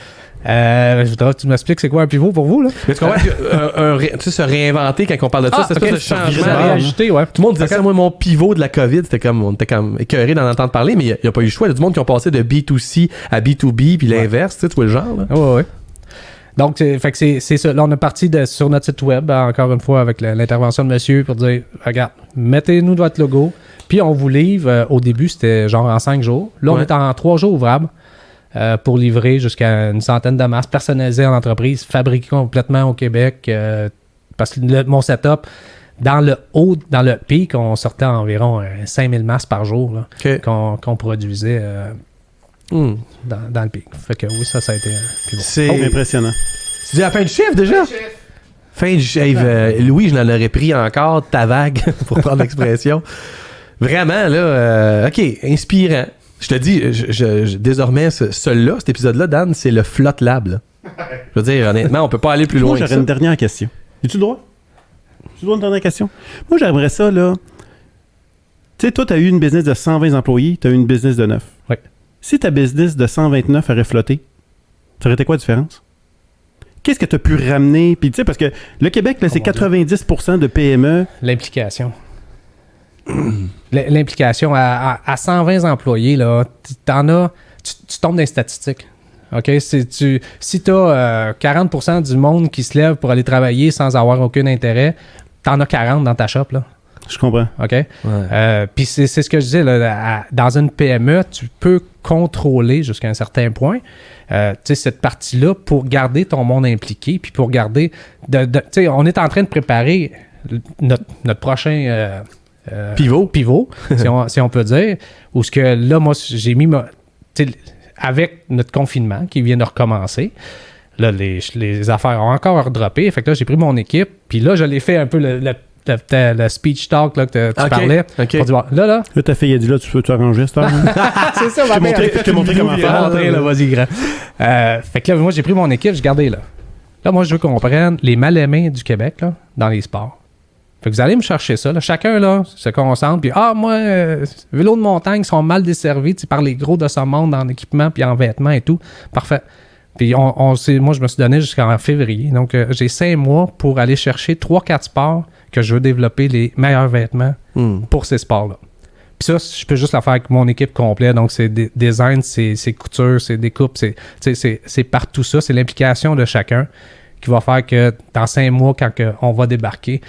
Je voudrais que tu m'expliques c'est quoi un pivot pour vous, là. Mais tu comprends que se réinventer quand on parle de ça, c'est ce changement. Réajusté, ouais. Tout le monde disait ça. Moi, mon pivot de la COVID, on était comme écœuré d'en entendre parler, mais il n'y a pas eu le choix. Il y a du monde qui ont passé de B2C à B2B, puis l'inverse, tu vois le genre. Là. Ouais. Donc, c'est ça. Là, on est parti sur notre site web, encore une fois, avec l'intervention de monsieur pour dire, regarde, mettez-nous votre logo, puis on vous livre. Au début, c'était genre en 5 jours. Là, on est en 3 jours ouvrables. Pour livrer jusqu'à une centaine de masques personnalisés en entreprise, fabriqués complètement au Québec. Parce que mon setup, dans le pic, on sortait environ 5000 masques par jour là, qu'on produisait dans le pic. Fait que oui, ça a été plus bon. C'est impressionnant. Tu dis à la fin du chiffre déjà? Fin du chiffre. Louis, je n'en aurais pris encore ta vague, pour prendre l'expression. Vraiment, là, OK, inspirant. Je te dis, désormais, celui-là, cet épisode-là, Dan, c'est le Flot Lab. Là. Je veux dire, honnêtement, on peut pas aller plus loin. Moi, j'aurais une dernière question. As-tu le droit? Tu le droit une dernière question? Moi, j'aimerais ça, là. Tu sais, toi, tu as eu une business de 120 employés, tu as eu une business de 9. Oui. Si ta business de 129 aurait flotté, ça aurait été quoi la différence? Qu'est-ce que tu as pu ramener? Puis, tu sais, parce que le Québec, là, c'est 90% de PME. L'implication. L'implication à 120 employés, là, tu tombes dans les statistiques. OK? Si tu as 40% du monde qui se lève pour aller travailler sans avoir aucun intérêt, tu en as 40 dans ta shop. Là. Je comprends. OK? Puis c'est ce que je disais, là, dans une PME, tu peux contrôler jusqu'à un certain point cette partie-là pour garder ton monde impliqué, puis pour garder... on est en train de préparer notre prochain... pivot, si on peut dire, où ce que là, moi, j'ai mis... avec notre confinement qui vient de recommencer, là, les affaires ont encore redroppé. Fait que là, j'ai pris mon équipe, puis là, je l'ai fait un peu le speech talk là, que tu parlais. OK. Pour dire, là, ta fille a dit, là, tu peux t'arranger, cette heure? c'est ça, je t'ai montré comment faire. Vas-y, grand. Fait que là, moi, j'ai pris mon équipe, je gardais là. Là, moi, je veux qu'on prenne les mal-aimés du Québec là, dans les sports. Fait que vous allez me chercher ça. Là. Chacun là, se concentre. Puis, moi, vélos de montagne sont mal desservis par les gros de ce monde en équipement puis en vêtements et tout. Parfait. Puis, moi, je me suis donné jusqu'en février. Donc, j'ai 5 mois pour aller chercher 3-4 sports que je veux développer les meilleurs vêtements pour ces sports-là. Puis ça, je peux juste le faire avec mon équipe complète. Donc, c'est design, c'est couture, c'est découpe, c'est partout ça. C'est l'implication de chacun qui va faire que dans 5 mois, quand on va débarquer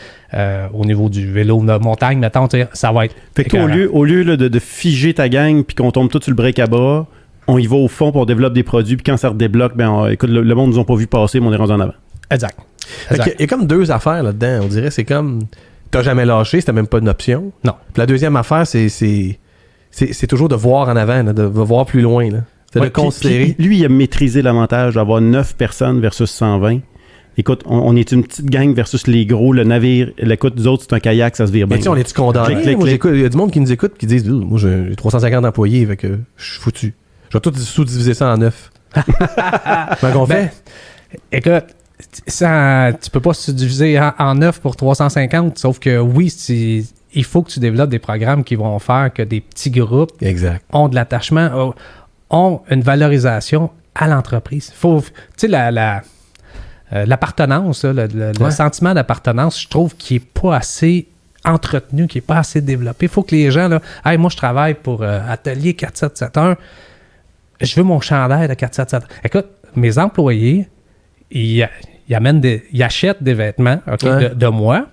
au niveau du vélo de montagne, mettons, ça va être... Fait que au lieu là, de figer ta gang puis qu'on tombe tout sur le break à bras, on y va au fond pour développer des produits. Puis quand ça redébloque, écoute, le monde nous a pas vu passer, mais on est rendu en avant. Exact. Il y a comme 2 affaires là-dedans. On dirait c'est comme... T'as jamais lâché, c'était même pas une option. Non. Puis la deuxième affaire, c'est toujours de voir en avant, là, de voir plus loin. Là. C'est de considérer... Puis, lui, il a maîtrisé l'avantage d'avoir 9 personnes versus 120. Écoute, on est une petite gang versus les gros, le navire. Écoute, nous autres, c'est un kayak, ça se vire bien. Mais on est-tu condamnés? Il y a du monde qui nous écoute qui disent moi, j'ai 350 employés, fait que je suis foutu. Je vais tout sous-diviser ça en 9. Comment qu'on fait? Écoute, tu peux pas subdiviser en 9 pour 350, sauf que oui, il faut que tu développes des programmes qui vont faire que des petits groupes ont de l'attachement, ont une valorisation à l'entreprise. Faut, tu sais, l'appartenance, le sentiment d'appartenance, je trouve qu'il n'est pas assez entretenu, qu'il n'est pas assez développé. Il faut que les gens, là, hey, moi je travaille pour Atelier 4771, je veux mon chandail de 4771. Écoute, mes employés, ils achètent des vêtements de moi,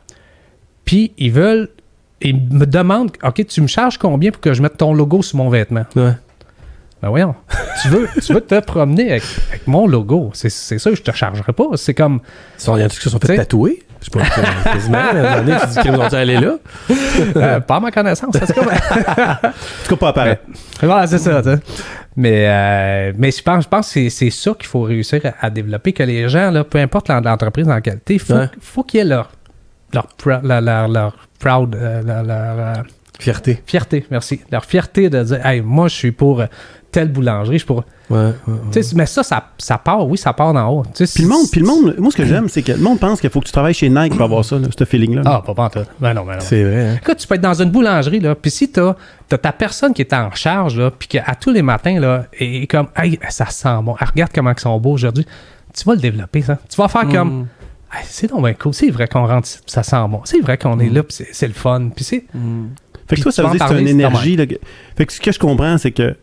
puis ils me demandent, OK, tu me charges combien pour que je mette ton logo sur mon vêtement? Ben voyons, tu veux te promener avec mon logo, c'est ça que je te chargerai pas. C'est comme... Il y en a qui se sont fait tatouer. Je sais pas, quasiment, tu dis qu'ils vont aller là. Pas à ma connaissance, en tout cas. En tout cas, pas apparaître. Voilà, c'est ça, t'sais. Mais je pense que c'est ça qu'il faut réussir à développer, que les gens, là, peu importe l'entreprise en qualité, faut qu'il y ait leur proud, fierté. Fierté, merci. Leur fierté de dire, hey, moi, je suis pour telle boulangerie, je suis pour... Mais ça part, oui, ça part d'en haut. Puis le monde, moi, ce que j'aime, c'est que le monde pense qu'il faut que tu travailles chez Nike pour avoir ça, ce feeling-là. Ah, pas en tout. Ben non. C'est vrai. Hein? Écoute, tu peux être dans une boulangerie, là, puis si t'as ta personne qui est en charge, là, puis qu'à tous les matins, là, est comme, hey, ça sent bon, regarde comment ils sont beaux aujourd'hui, tu vas le développer, ça. Tu vas faire comme, hey, c'est donc bien cool, c'est vrai qu'on rentre, ça sent bon, c'est vrai qu'on est là, puis c'est le fun, puis c'est... Fait que toi, ça veut dire que c'est une énergie. Là, fait que ce que je comprends, c'est que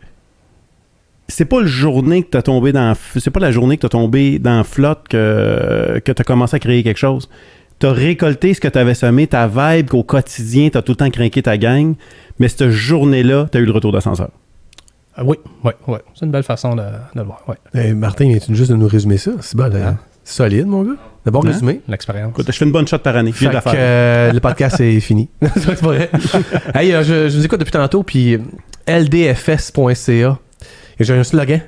c'est pas la journée que t'as tombé dans la flotte que t'as commencé à créer quelque chose. T'as récolté ce que t'avais semé, ta vibe qu'au quotidien, t'as tout le temps craqué ta gang, mais cette journée-là, t'as eu le retour d'ascenseur. Oui. C'est une belle façon de le voir, oui. Hey, Martin, viens-tu juste de nous résumer ça? C'est bon, solide, mon gars. D'abord résumé. L'expérience. Écoute, je fais une bonne shot par année. Le podcast est fini. C'est pas vrai. Hey, je vous écoute depuis tantôt, puis ldfs.ca. Et j'ai un slogan.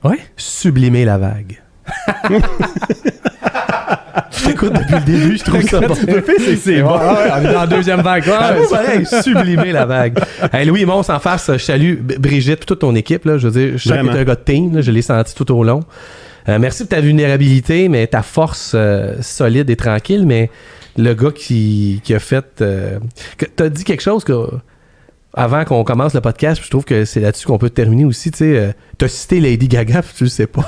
Oui. Sublimer la vague. Je t'écoute depuis le début, je trouve ça bon. C'est bon. On est dans la deuxième vague. Sublimer la vague. Hey, Louis, Mons en face, je salue Brigitte et toute ton équipe. Là, je veux dire, je sais que t'es un gars de team, là, je l'ai senti tout au long. Merci pour ta vulnérabilité, mais ta force solide et tranquille, mais le gars qui a fait... t'as dit quelque chose avant qu'on commence le podcast, je trouve que c'est là-dessus qu'on peut terminer aussi. Tu sais, t'as cité Lady Gaga, puis tu le sais pas.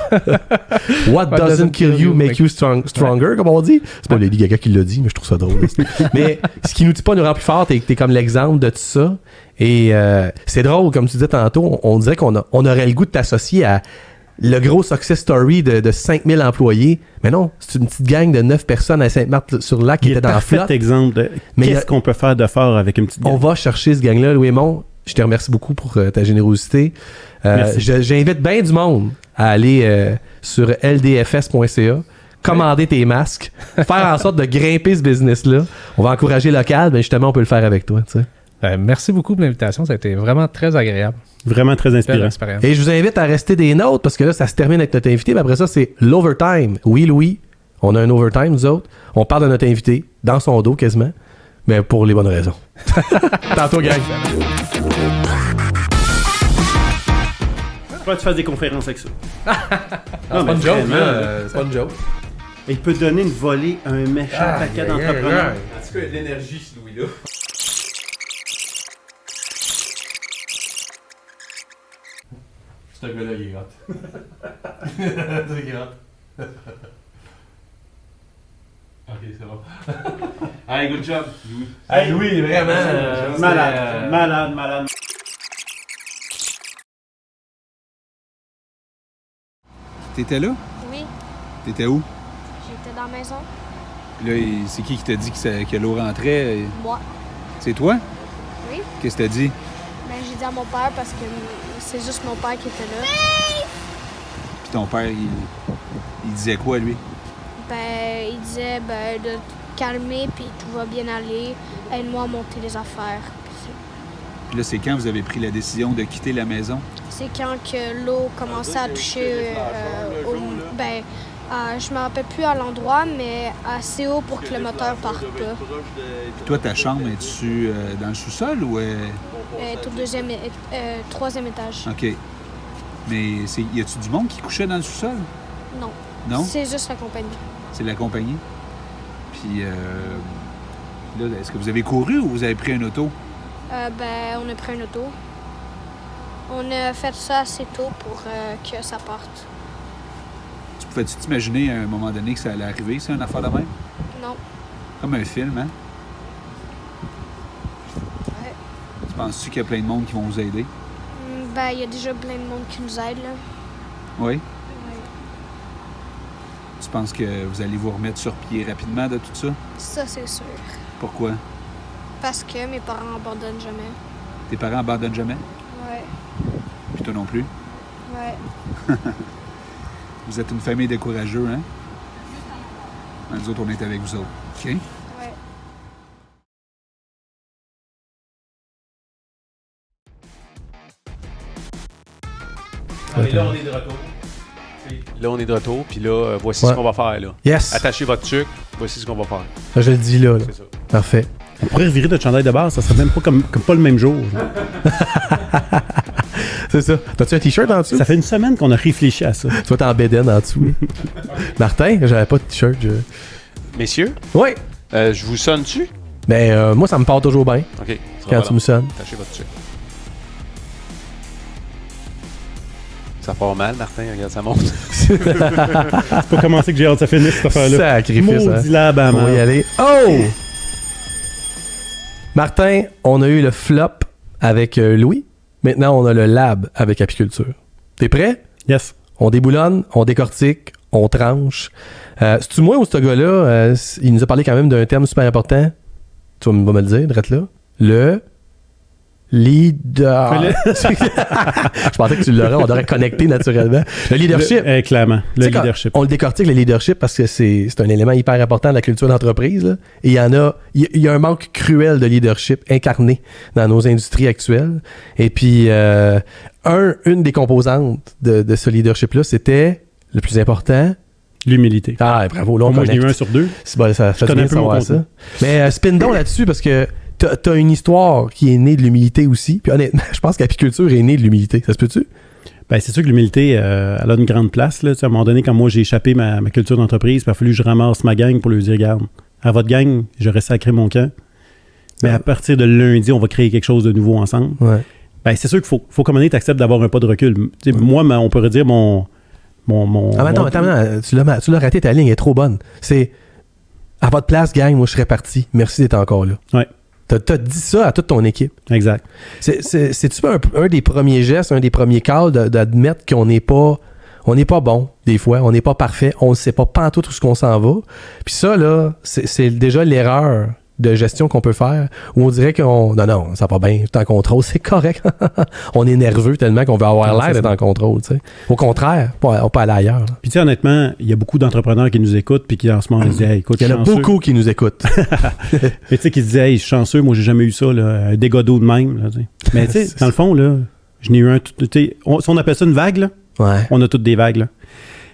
What doesn't kill you make you stronger, comme on dit. C'est pas Lady Gaga qui l'a dit, mais je trouve ça drôle. Mais ce qui nous dit pas nous rend plus fort, t'es comme l'exemple de tout ça. Et c'est drôle, comme tu disais tantôt, on dirait qu'on aurait le goût de t'associer le gros success story de 5000 employés. Mais non, c'est une petite gang de 9 personnes à Sainte-Marthe-sur-le-Lac qui était dans la flotte. Parfait exemple de qu'est-ce qu'on peut faire de fort avec une petite gang. On va chercher ce gang-là, Louis-Aimon. Je te remercie beaucoup pour ta générosité. J'invite bien du monde à aller sur ldfs.ca, commander tes masques, faire en sorte de grimper ce business-là. On va encourager local, mais justement, on peut le faire avec toi. Tu sais. Merci beaucoup pour l'invitation. Ça a été vraiment très agréable. Vraiment très inspirant. Et je vous invite à rester des nôtres parce que là, ça se termine avec notre invité. Mais après ça, c'est l'overtime. Oui, Louis, on a un overtime, nous autres. On parle de notre invité, dans son dos quasiment, mais pour les bonnes raisons. Tantôt, gang. Faut que tu fasses des conférences avec ça. C'est pas une joke, c'est pas une joke. Il peut donner une volée à un méchant paquet d'entrepreneurs. En tout cas, il y a de l'énergie, ce Louis-là. Ce gars-là, il est hot. C'est hot. Ok, c'est bon. Hey, good job, Louis. Hey, Louis, vraiment. Malade. T'étais là? Oui, T'étais où? j'étais dans la maison. Là, c'est qui t'a dit que l'eau rentrait? Moi. C'est toi? Oui. Qu'est-ce que t'as dit? Ben, j'ai dit à mon père parce que c'est juste mon père qui était là. Puis ton père, il disait quoi, lui? Ben, il disait de te calmer puis tout va bien aller. Aide-moi à monter les affaires. Puis là, c'est quand vous avez pris la décision de quitter la maison? C'est quand que l'eau commençait à toucher je me rappelle plus à l'endroit, mais assez haut pour que le moteur parte pas. Puis toi, ta chambre, es-tu dans le sous-sol ou... Au troisième étage. OK. Mais y a-tu du monde qui couchait dans le sous-sol? Non. Non? C'est juste la compagnie. C'est la compagnie? Puis là, est-ce que vous avez couru ou vous avez pris un auto? On a pris un auto. On a fait ça assez tôt pour que ça parte. Tu pouvais-tu t'imaginer à un moment donné que ça allait arriver, ça, une affaire de même? Non. Comme un film, hein? Ouais. Tu penses-tu qu'il y a plein de monde qui vont vous aider? Il y a déjà plein de monde qui nous aide, là. Oui? Ouais. Tu penses que vous allez vous remettre sur pied rapidement de tout ça? Ça, c'est sûr. Pourquoi? Parce que mes parents abandonnent jamais. Tes parents abandonnent jamais? Ouais. Puis toi non plus? Ouais. Vous êtes une famille de courageux, hein? Nous autres, on est avec vous autres. OK? Ouais. Et là, on est de retour. Là, on est de retour, puis là, voici ce qu'on va faire, là. Yes. Attachez votre truc, voici ce qu'on va faire. Ça, je le dis là. C'est ça. Parfait. On pourrait revirer notre chandail de base, ça serait même pas comme pas le même jour. C'est ça. T'as-tu un t-shirt en dessous? Ça fait une semaine qu'on a réfléchi à ça. Toi, t'es en bédaine en dessous. Martin, j'avais pas de t-shirt. Messieurs, Oui. je vous sonne-tu? Ben, moi, ça me part toujours bien OK. quand tu me sonnes. Attachez votre truc. Ça part mal, Martin, regarde, ça monte. C'est pas commencer que j'ai hâte que ça finisse, cette affaire-là. Sacrifice, hein. Maudit lab à On va y aller. Oh! Martin, on a eu le flop avec Louis. Maintenant, on a le lab avec apiculture. T'es prêt? Yes. On déboulonne, on décortique, on tranche. C'est-tu moi ou ce gars-là, il nous a parlé quand même d'un terme super important. Tu vas me le dire, drette là. Le leader. Je pensais que tu l'aurais, on aurait connecté naturellement. Le leadership. Clairement, le leadership. On le décortique, le leadership, parce que c'est un élément hyper important de la culture d'entreprise. Là. Et il y a un manque cruel de leadership incarné dans nos industries actuelles. Et puis, une des composantes de ce leadership-là, c'était le plus important. L'humilité. Ah, bravo, là, on moi, je connecte. l'ai eu 1 sur 2. Bon, ça fait bien de savoir ça. Mais spin donc là-dessus, parce que t'as une histoire qui est née de l'humilité aussi. Puis honnêtement, je pense qu'apiculture est née de l'humilité. Ça se peut-tu? Ben, c'est sûr que l'humilité, elle a une grande place. Là. À un moment donné, quand moi, j'ai échappé ma culture d'entreprise, il a fallu que je ramasse ma gang pour leur dire, regarde, à votre gang, j'aurais sacré mon camp. Mais à partir de lundi, on va créer quelque chose de nouveau ensemble. Ouais. Ben, c'est sûr qu'il faut qu'à un moment donné, tu acceptes d'avoir un pas de recul. Moi, on pourrait dire attends, tu l'as raté, ta ligne est trop bonne. C'est à votre place, gang, moi je serais parti. Merci d'être encore là. Ouais. T'as dit ça à toute ton équipe. Exact. C'est-tu un des premiers gestes, un des premiers calls d'admettre qu'on n'est pas On n'est pas bon, des fois. On n'est pas parfait. On ne sait pas pantoute où ce qu'on s'en va. Puis ça, là, c'est déjà l'erreur de gestion qu'on peut faire, où on dirait non, ça va bien, tout en contrôle, c'est correct. On est nerveux tellement qu'on veut avoir l'air d'être en contrôle, tu sais. Au contraire, on peut aller ailleurs. Puis tu sais, honnêtement, il y a beaucoup d'entrepreneurs qui nous écoutent puis qui en ce moment se disent, hey, écoute, il y en a beaucoup qui nous écoutes. Mais tu sais, qui se disent, hey, je suis chanceux, moi j'ai jamais eu ça, là, un dégât d'eau de même. Là, mais tu sais, dans le fond, là, je n'ai eu un, si on appelle ça une vague, là, on a toutes des vagues, là.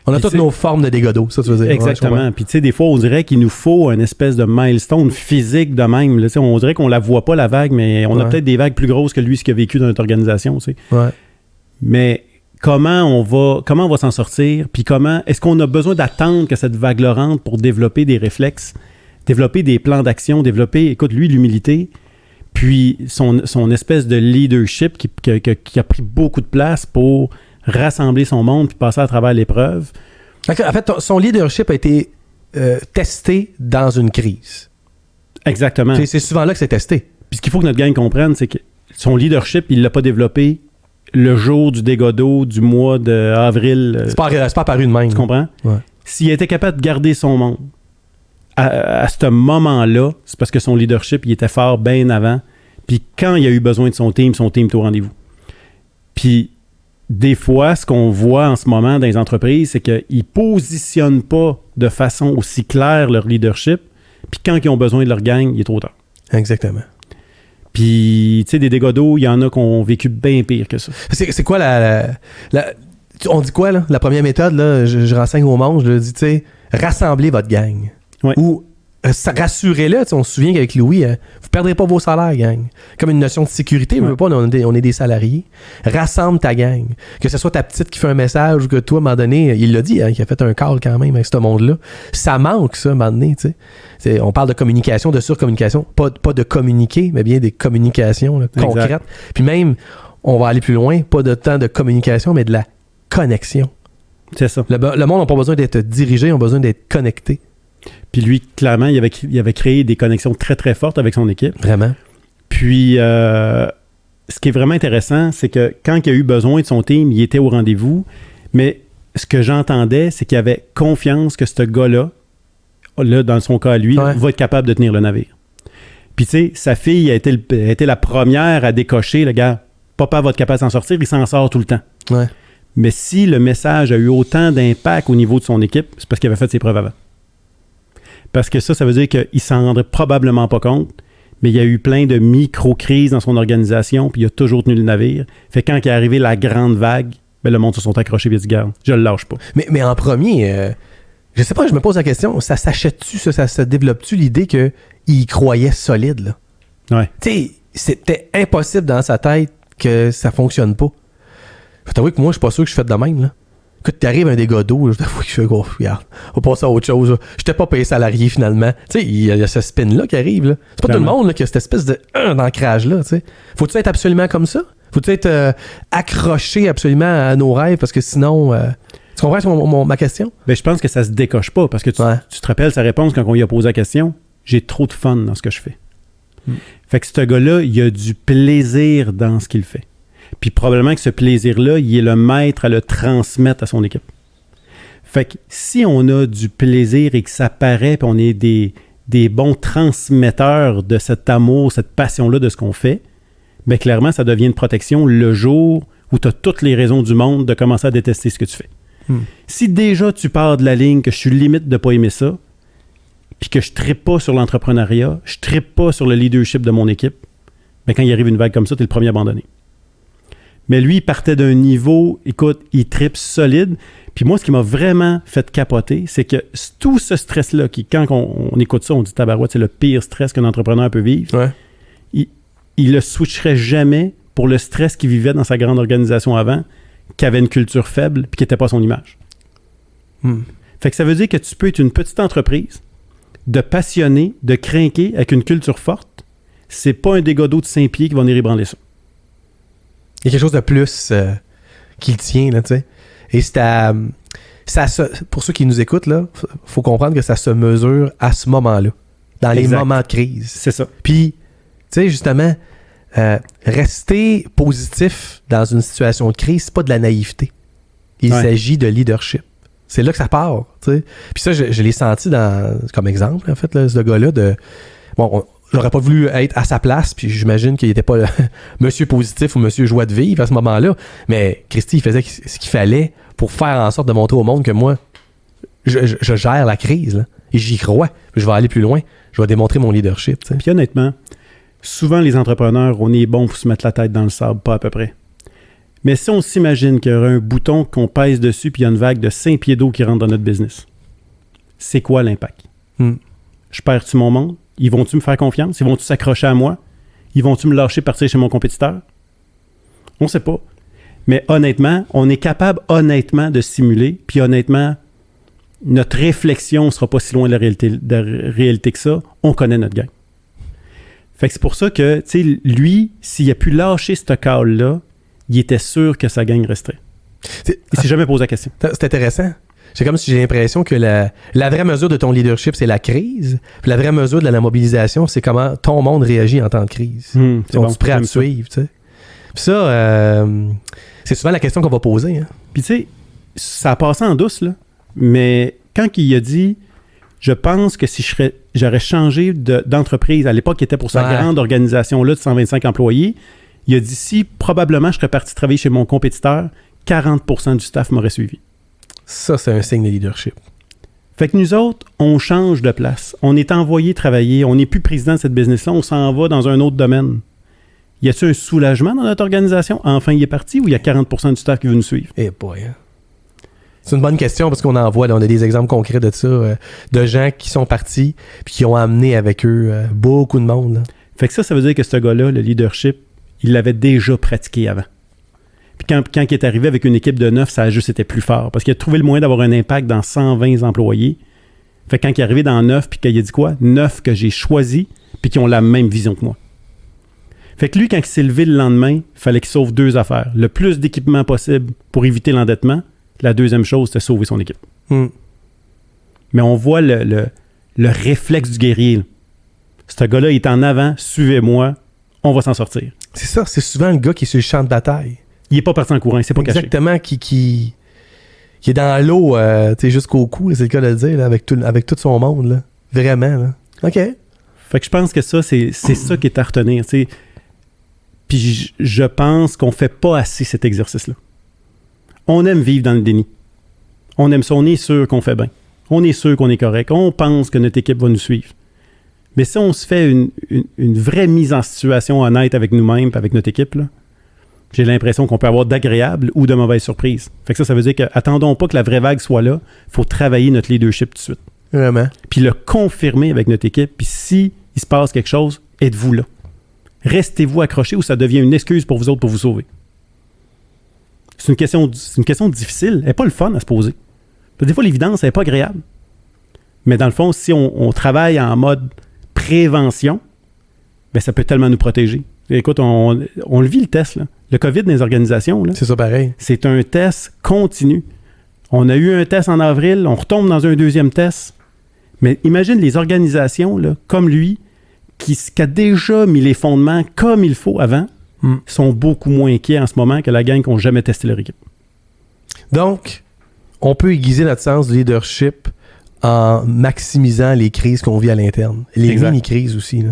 On a toutes nos formes de dégâts d'eau, ça tu veux dire. Exactement. Puis tu sais, des fois, on dirait qu'il nous faut une espèce de milestone physique de même. Là, on dirait qu'on la voit pas, la vague, mais on a peut-être des vagues plus grosses que lui, ce qu'il a vécu dans notre organisation. Tu sais. Ouais. Mais comment on va s'en sortir? Puis est-ce qu'on a besoin d'attendre que cette vague-là rentre pour développer des réflexes, développer des plans d'action, écoute, lui, l'humilité, puis son espèce de leadership qui a pris beaucoup de place pour rassembler son monde puis passer à travers l'épreuve. En fait, son leadership a été testé dans une crise. Exactement. C'est souvent là que c'est testé. Puis ce qu'il faut que notre gang comprenne, c'est que son leadership, il l'a pas développé le jour du dégât d'eau du mois d'avril. C'est pas apparu de même. Tu comprends? Ouais. S'il était capable de garder son monde à ce moment-là, c'est parce que son leadership, il était fort bien avant. Puis quand il a eu besoin de son team est au rendez-vous. Puis des fois, ce qu'on voit en ce moment dans les entreprises, c'est qu'ils ne positionnent pas de façon aussi claire leur leadership, puis quand ils ont besoin de leur gang, il est trop tard. Exactement. Puis, tu sais, des dégâts d'eau, il y en a qui ont vécu bien pire que ça. C'est quoi on dit quoi, là? La première méthode, là, je renseigne au monde, je leur dis, tu sais, rassemblez votre gang. Ouais. Ou rassurez-le, on se souvient qu'avec Louis, vous perdrez pas vos salaires, gang. Comme une notion de sécurité, on est des salariés. Rassemble ta gang. Que ce soit ta petite qui fait un message ou que toi, à un moment donné, il l'a dit, qu'il a fait un call quand même avec ce monde-là. Ça manque, ça, à un moment donné, tu sais. On parle de communication, de surcommunication. Pas de communiquer, mais bien des communications là, concrètes. Puis même, on va aller plus loin, pas de temps de communication, mais de la connexion. C'est ça. Le monde n'a pas besoin d'être dirigé, ils ont besoin d'être connectés. Puis lui, clairement, il avait créé des connexions très, très fortes avec son équipe. Vraiment. Puis, ce qui est vraiment intéressant, c'est que quand il a eu besoin de son team, il était au rendez-vous. Mais ce que j'entendais, c'est qu'il avait confiance que ce gars-là, là, dans son cas à lui, va être capable de tenir le navire. Puis, tu sais, sa fille a été la première à décocher, le gars, papa va être capable de s'en sortir, il s'en sort tout le temps. Ouais. Mais si le message a eu autant d'impact au niveau de son équipe, c'est parce qu'il avait fait ses preuves avant. Parce que ça veut dire qu'il s'en rendrait probablement pas compte, mais il y a eu plein de micro-crises dans son organisation, puis il a toujours tenu le navire. Fait que quand il est arrivé la grande vague, ben le monde se sont accrochés et dit, garde, je le lâche pas. Mais en premier, je sais pas, je me pose la question, ça s'achète-tu, ça se développe-tu l'idée qu'il y croyait solide, là? Ouais. Tu sais, c'était impossible dans sa tête que ça fonctionne pas. Faut t'avouer que moi, je suis pas sûr que je fais de même, là. Écoute, t'arrives un dégât d'eau, je t'avoue que je fais gros, regarde, on va passer à autre chose. Je t'ai pas payé salarié finalement. Tu sais, il y a ce spin-là qui arrive, là. C'est pas tout le monde là, qui a cette espèce d'ancrage-là, tu sais. Faut-tu être absolument comme ça? Faut-tu être accroché absolument à nos rêves? Parce que sinon, tu comprends ma question? Ben, je pense que ça se décoche pas, parce que tu te rappelles sa réponse quand on lui a posé la question. J'ai trop de fun dans ce que je fais. Fait que ce gars-là, il a du plaisir dans ce qu'il fait. Puis probablement que ce plaisir-là, il est le maître à le transmettre à son équipe. Fait que si on a du plaisir et que ça paraît, puis on est des bons transmetteurs de cet amour, cette passion-là de ce qu'on fait, bien clairement, ça devient une protection le jour où tu as toutes les raisons du monde de commencer à détester ce que tu fais. Si déjà tu pars de la ligne que je suis limite de ne pas aimer ça, puis que je ne trippe pas sur l'entrepreneuriat, je ne trippe pas sur le leadership de mon équipe, bien quand il arrive une vague comme ça, tu es le premier abandonné. Mais lui, il partait d'un niveau, écoute, il trippe solide. Puis moi, ce qui m'a vraiment fait capoter, c'est que tout ce stress-là, quand on écoute ça, on dit tabarouette, c'est le pire stress qu'un entrepreneur peut vivre. Ouais. Il le switcherait jamais pour le stress qu'il vivait dans sa grande organisation avant, qui avait une culture faible puis qui n'était pas son image. Fait que ça veut dire que tu peux être une petite entreprise de passionnés, de crinqués avec une culture forte. C'est pas un dégât d'eau de 5 pieds qui va venir ébranler ça. Il y a quelque chose de plus qui le tient, là, tu sais. Et pour ceux qui nous écoutent, là, faut comprendre que ça se mesure à ce moment-là, dans les moments de crise. C'est ça. Puis, tu sais, justement, rester positif dans une situation de crise, c'est pas de la naïveté. Il s'agit de leadership. C'est là que ça part. T'sais. Puis ça, je l'ai senti comme exemple, en fait, là, ce gars-là. J'aurais pas voulu être à sa place, puis j'imagine qu'il n'était pas monsieur positif ou monsieur joie de vivre à ce moment-là. Mais Christy, il faisait ce qu'il fallait pour faire en sorte de montrer au monde que moi, je gère la crise. Là, et j'y crois. Je vais aller plus loin. Je vais démontrer mon leadership. T'sais. Puis honnêtement, souvent les entrepreneurs, on est bon pour se mettre la tête dans le sable, pas à peu près. Mais si on s'imagine qu'il y aurait un bouton qu'on pèse dessus puis il y a une vague de 5 pieds d'eau qui rentre dans notre business, c'est quoi l'impact? Je perds-tu mon monde? Ils vont-tu me faire confiance? Ils vont-tu s'accrocher à moi? Ils vont-tu me lâcher partir chez mon compétiteur? On ne sait pas. Mais honnêtement, on est capable honnêtement de simuler, puis honnêtement, notre réflexion ne sera pas si loin de la réalité que ça. On connaît notre gang. Fait que c'est pour ça que, tu sais, lui, s'il a pu lâcher ce call-là, il était sûr que sa gang resterait. Il s'est jamais posé la question. C'est intéressant. C'est comme si j'ai l'impression que la vraie mesure de ton leadership, c'est la crise. Puis la vraie mesure de la mobilisation, c'est comment ton monde réagit en temps de crise. Sont-ils prêts à te suivre? T'sais? Puis ça, c'est souvent la question qu'on va poser. Hein? Puis tu sais, ça a passé en douce, là. Mais quand il a dit, je pense que si j'aurais changé d'entreprise, à l'époque, il était pour sa grande organisation-là de 125 employés, il a dit, si probablement je serais parti travailler chez mon compétiteur, 40% du staff m'aurait suivi. Ça, c'est un signe de leadership. Fait que nous autres, on change de place. On est envoyé travailler. On n'est plus président de cette business-là. On s'en va dans un autre domaine. Y a-t-il un soulagement dans notre organisation? Enfin, il est parti ou il y a 40% du staff qui veut nous suivre? Eh boy, hein? C'est une bonne question parce qu'on en voit, là, on a des exemples concrets de ça, de gens qui sont partis puis qui ont amené avec eux beaucoup de monde. Là. Fait que ça veut dire que ce gars-là, le leadership, il l'avait déjà pratiqué avant. Puis quand il est arrivé avec une équipe de 9, ça a juste été plus fort. Parce qu'il a trouvé le moyen d'avoir un impact dans 120 employés. Fait que quand il est arrivé dans 9, puis qu'il a dit quoi? 9 que j'ai choisis, puis qui ont la même vision que moi. Fait que lui, quand il s'est levé le lendemain, il fallait qu'il sauve 2 affaires. Le plus d'équipement possible pour éviter l'endettement. La deuxième chose, c'était sauver son équipe. Mais on voit le réflexe du guerrier. Là. Ce gars-là, il est en avant, suivez-moi, on va s'en sortir. C'est ça, c'est souvent le gars qui est sur le champ de bataille. Il est pas parti en courant, il s'est pas caché. Exactement, qui est dans l'eau jusqu'au cou, là, c'est le cas de le dire, là, avec tout son monde. Là. Vraiment. Là. OK. Fait que je pense que ça, c'est ça qui est à retenir. T'sais. Puis je pense qu'on fait pas assez cet exercice-là. On aime vivre dans le déni. On aime ça, on est sûr qu'on fait bien. On est sûr qu'on est correct. On pense que notre équipe va nous suivre. Mais si on se fait une vraie mise en situation honnête avec nous-mêmes et avec notre équipe, là, j'ai l'impression qu'on peut avoir d'agréables ou de mauvaises surprises. Fait que ça veut dire qu'attendons pas que la vraie vague soit là. Il faut travailler notre leadership tout de suite. Vraiment. Puis le confirmer avec notre équipe. Puis si il se passe quelque chose, êtes-vous là. Restez-vous accrochés ou ça devient une excuse pour vous autres pour vous sauver. C'est une question difficile. Elle n'est pas le fun à se poser. Des fois, l'évidence, elle n'est pas agréable. Mais dans le fond, si on travaille en mode prévention, ben ça peut tellement nous protéger. Écoute, on le vit le test, là. Le COVID dans les organisations, là, c'est ça pareil. C'est un test continu. On a eu un test en avril, on retombe dans un deuxième test. Mais imagine les organisations là, comme lui, qui a déjà mis les fondements comme il faut avant, sont beaucoup moins inquiets en ce moment que la gang qui n'ont jamais testé leur équipe. Donc, on peut aiguiser notre sens du leadership en maximisant les crises qu'on vit à l'interne. Les mini-crises aussi. Là.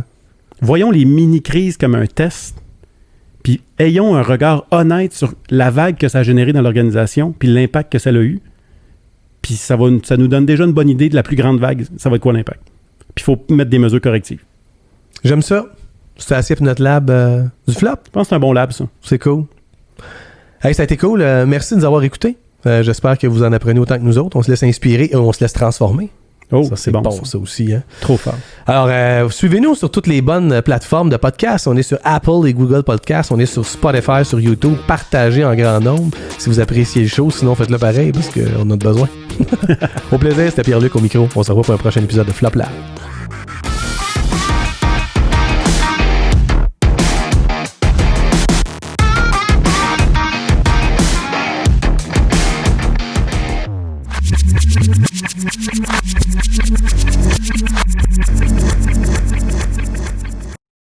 Voyons les mini-crises comme un test, puis ayons un regard honnête sur la vague que ça a générée dans l'organisation, puis l'impact que ça a eu. Puis ça nous donne déjà une bonne idée de la plus grande vague. Ça va être quoi l'impact? Puis il faut mettre des mesures correctives. J'aime ça. C'est assez pour notre lab du flop. Je pense que c'est un bon lab, ça. C'est cool. Hey, ça a été cool. Merci de nous avoir écoutés. J'espère que vous en apprenez autant que nous autres. On se laisse inspirer et on se laisse transformer. Oh, ça, c'est bon ça aussi. Hein? Trop fort. Alors, suivez-nous sur toutes les bonnes plateformes de podcasts. On est sur Apple et Google Podcasts. On est sur Spotify, sur YouTube. Partagez en grand nombre si vous appréciez le show. Sinon, faites-le pareil parce qu'on a besoin. Au plaisir, c'était Pierre-Luc au micro. On se revoit pour un prochain épisode de Flop Lab.